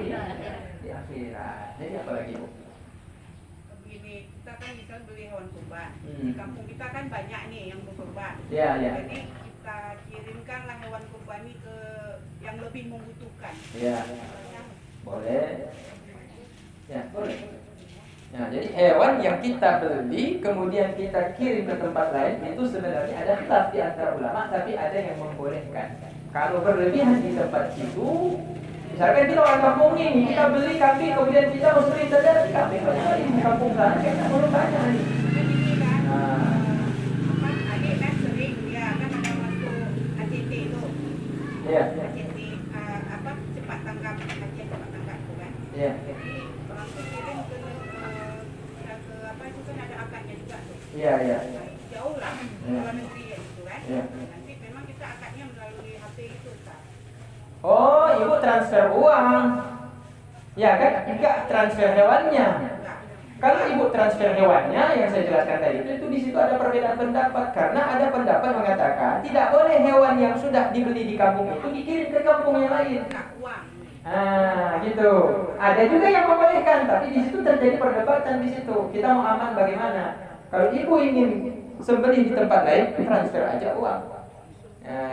Jadi apa lagi, Bu? Begini, kita kan bisa beli hewan kurban. Di kampung kita kan banyak nih yang berkurban. Ya. Jadi kita kirimkanlah hewan kurban ini ke yang lebih membutuhkan. Ya. Boleh. Ya, boleh. Nah, jadi hewan yang kita beli kemudian kita kirim ke tempat lain itu sebenarnya ada khilaf di antara ulama, tapi ada yang membolehkan. Kalau berlebihan di tempat situ, Misalkan kita orang kampung ini, kita beli kambing, kemudian kita mau cerita dari kambing banyak di kampung sana, kayaknya belum banyak nih. Ini kan, Nah. adik kan sering dia kan ada masuk ACT itu. Iya. ACT cepat tanggap tuh kan. Iya. Jadi orang tuh kirim ke itu kan ada akadnya juga tuh. Iya. Jauh lah, Iya. luar negeri ya gitu kan. Iya. Nanti memang kita akadnya melalui HP itu kan. Oh, ibu transfer uang. Ya kan? Enggak transfer hewannya. Kalau ibu transfer hewannya yang saya jelaskan tadi itu di situ ada perbedaan pendapat karena ada pendapat mengatakan tidak boleh hewan yang sudah dibeli di kampung itu dikirim ke kampung yang lain. Uang. Gitu. Ada juga yang membolehkan, tapi di situ terjadi perdebatan di situ. Kita mau aman bagaimana? Kalau ibu ingin sembelih di tempat lain, transfer aja uang.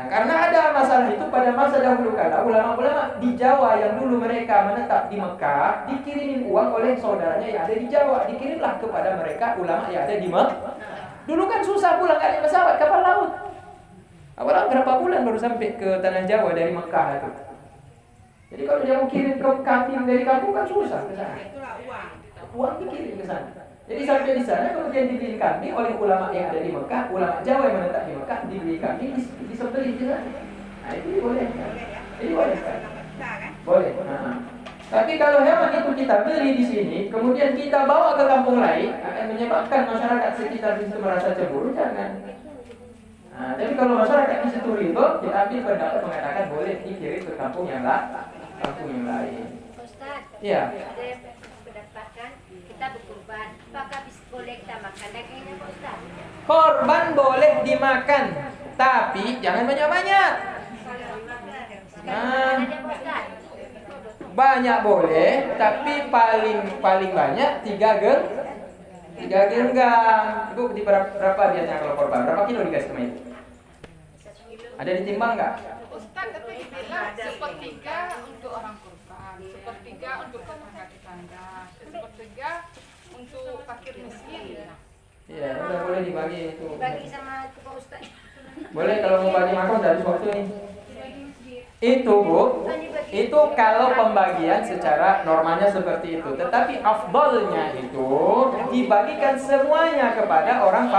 Karena ada masalah itu pada masa dahulu kala ulama-ulama di Jawa yang dulu mereka menetap di Mekah dikirimin uang oleh saudaranya yang ada di Jawa, dikirimlah kepada mereka ulama yang ada di Mekah. Dulu kan susah pulang, nggak ada pesawat, kapal laut. Apalagi berapa bulan baru sampai ke tanah Jawa dari Mekah itu. Jadi kalau dia mau kirim ke kambing dari kampung kan susah ke sana. Itulah uang. Uang dikirim ke sana. Jadi sampai di sana kemudian dibeli kambing oleh ulama yang ada di Mekah, ulama Jawa yang menetap di Mekah dibeli kambing disembelih di sana. Nah itu dibolehkan. Ini boleh kan? Boleh. Tapi kalau hewan itu kita beli di sini, kemudian kita bawa ke kampung lain, akan menyebabkan masyarakat sekitar di situ merasa cemburu, jangan. Tapi kalau masyarakat di situ ridho, kita ambil pendapat mengatakan boleh dikirim ke kampung yang lain. Ustaz, Iya. ada yang mendapatkan kita berkurban, apakah boleh kita makan dagingnya Pak Ustaz? Korban boleh dimakan, tapi jangan banyak-banyak. Banyak boleh, tapi paling banyak 3 genggam. Ibu di berapa biasanya kalau korban? Berapa kilo dikasih sama ibu? Ada ditimbang nggak? Ustaz tapi dibilang sepertiga untuk orang kurban, sepertiga untuk tetangga-tetangga, sepertiga untuk fakir miskin. Iya, udah boleh dibagi itu. Dibagi sama Pak Ustaz. Boleh kalau mau bagi makan dari waktu nih. Itu Bu, itu kalau pembagian secara normalnya seperti itu. Tetapi afdalnya itu dibagikan semuanya kepada orang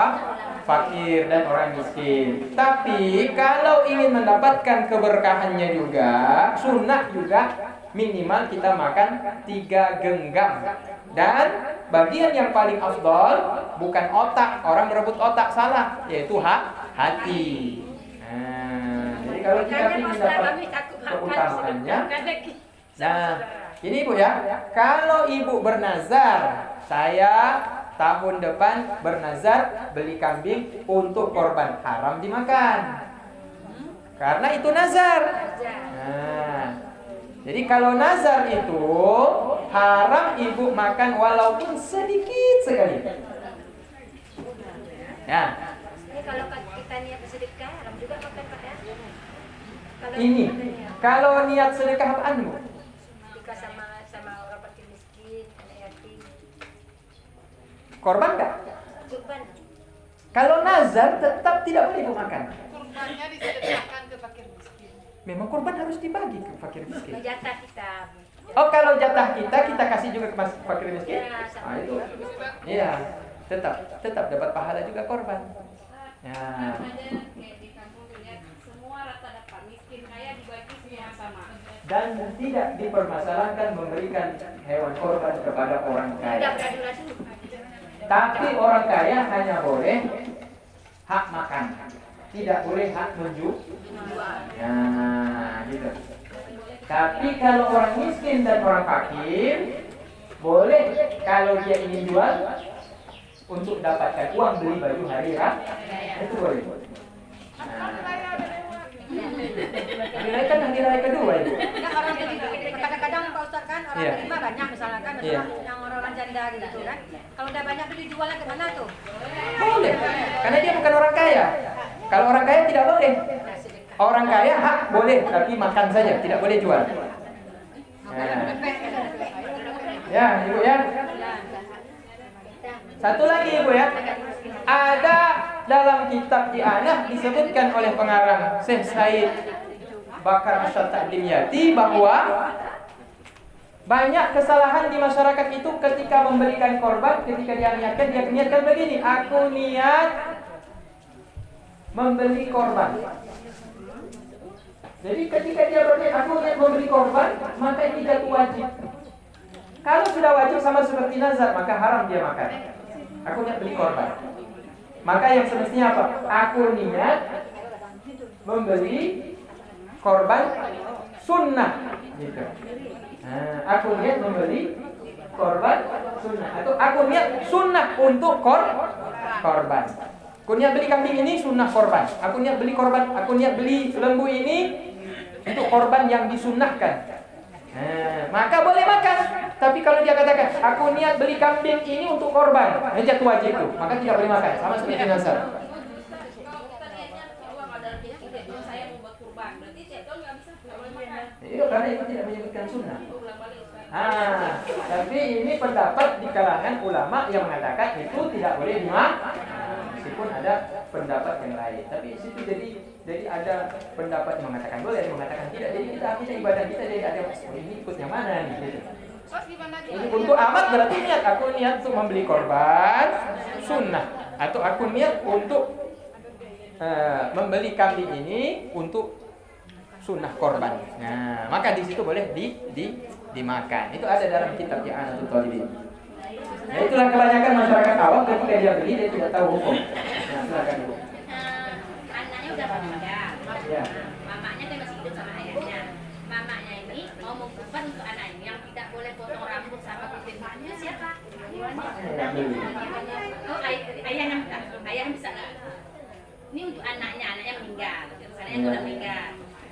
fakir dan orang miskin. Tapi kalau ingin mendapatkan keberkahannya juga, sunnah juga minimal kita makan 3 genggam. Dan bagian yang paling afdal bukan otak, orang berebut otak salah, yaitu hati. Jadi kalau kita ingin dapat keutamaannya, nah ini ibu ya, kalau ibu bernazar, saya tahun depan bernazar beli kambing untuk korban, haram dimakan, karena itu nazar. Jadi kalau nazar itu haram ibu makan walaupun sedikit sekali. Ya. Ini kalau kita niat bersedekah, haram juga makan Pak ya? Ini kalau niat sedekah apaan Bu? Sedekah sama orang fakir miskin, anak yatim. Korban nggak? Kurban. Kalau nazar tetap tidak boleh ibu makan. Kurbannya disedekahkan ke fakir miskin. Memang korban harus dibagi ke fakir miskin. Jatah kita. Oh kalau jatah kita kasih juga ke fakir miskin. Ya, sama. Itu, iya, tetap dapat pahala juga korban. Ya. Ada kayak di kampung lihat semua rata dapat, miskin kaya dibagi semua sama. Dan tidak dipermasalahkan memberikan hewan korban kepada orang Tidak kaya. beradu lagi. Tapi orang kaya hanya boleh hak makan, tidak boleh hak menjual. Nah, gitu. Tapi kalau orang miskin dan orang fakir boleh kalau dia ingin jual untuk dapatkan uang beli baju hari raya, itu boleh. Hari raya kan hari raya kedua itu. Nah, orang kadang-kadang Pak Ustaz kan orang Iya. terima banyak misalnya kan Iya. yang orang janda gitu kan. Kalau udah banyak beli jualnya ke mana tuh? Boleh, karena dia bukan orang kaya. Kalau orang kaya tidak boleh. Orang kaya hak boleh, tapi makan saja, tidak boleh jual. Nah. Ya, ibu ya. Satu lagi ibu ya. Ada dalam kitab I'anah disebutkan oleh pengarang Syekh Said Bakar Asyad Ta'lim Yati bahwa Banyak kesalahan di masyarakat itu ketika memberikan korban, ketika dia niatkan, dia niatkan begini, aku niat membeli korban. Jadi ketika dia berniat, aku niat membeli korban, maka ini jatuh wajib. Kalau sudah wajib sama seperti nazar, maka haram dia makan. Aku niat beli korban. Maka yang semestinya apa? Aku niat membeli korban sunnah, gitu. Nah, aku niat membeli korban sunnah, atau aku niat sunnah untuk korban. Aku niat beli kambing ini sunnah korban. Aku niat beli korban, aku niat beli lembu ini untuk korban yang disunnahkan. Nah, maka boleh makan. Tapi kalau dia katakan, aku niat beli kambing ini untuk korban, jatuh wajib itu, maka tidak boleh makan. Sama seperti nazar. Kalau kita niatnya uang ada lebih tidak saya mau buat kurban, berarti tiap tahun nggak bisa, nggak boleh makan. Iya, karena itu tidak menyebutkan sunnah. Ulang balik. Tapi ini pendapat di kalangan ulama yang mengatakan itu tidak boleh dimakan. Meskipun ada pendapat yang lain. Tapi di situ jadi ada pendapat yang mengatakan boleh, ada yang mengatakan tidak. Jadi kita ibadah kita jadi ada ini ikut yang mana nih gitu. Terus gimana dia? Jadi untuk amat berarti niat, aku niat untuk membeli korban sunnah, atau aku niat untuk membeli kambing ini untuk sunnah korban. Nah, maka di situ boleh dimakan. Itu ada dalam kitab I'anatul Talibin. Nah, itulah kebanyakan masyarakat awam ketika dia beli dia tidak tahu hukum. Nah, silakan Ibu. Anaknya udah meninggal. Ya. Mamanya kan masih hidup sama ayahnya. Mamanya ini mau mengkurban untuk anak ini yang tidak boleh potong rambut sama pipit itu siapa? Yang beli. Oh, ayahnya bukan. Ayahnya bisa nggak? Ini untuk anaknya meninggal. Anaknya udah meninggal.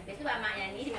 Itu mamanya ini diminta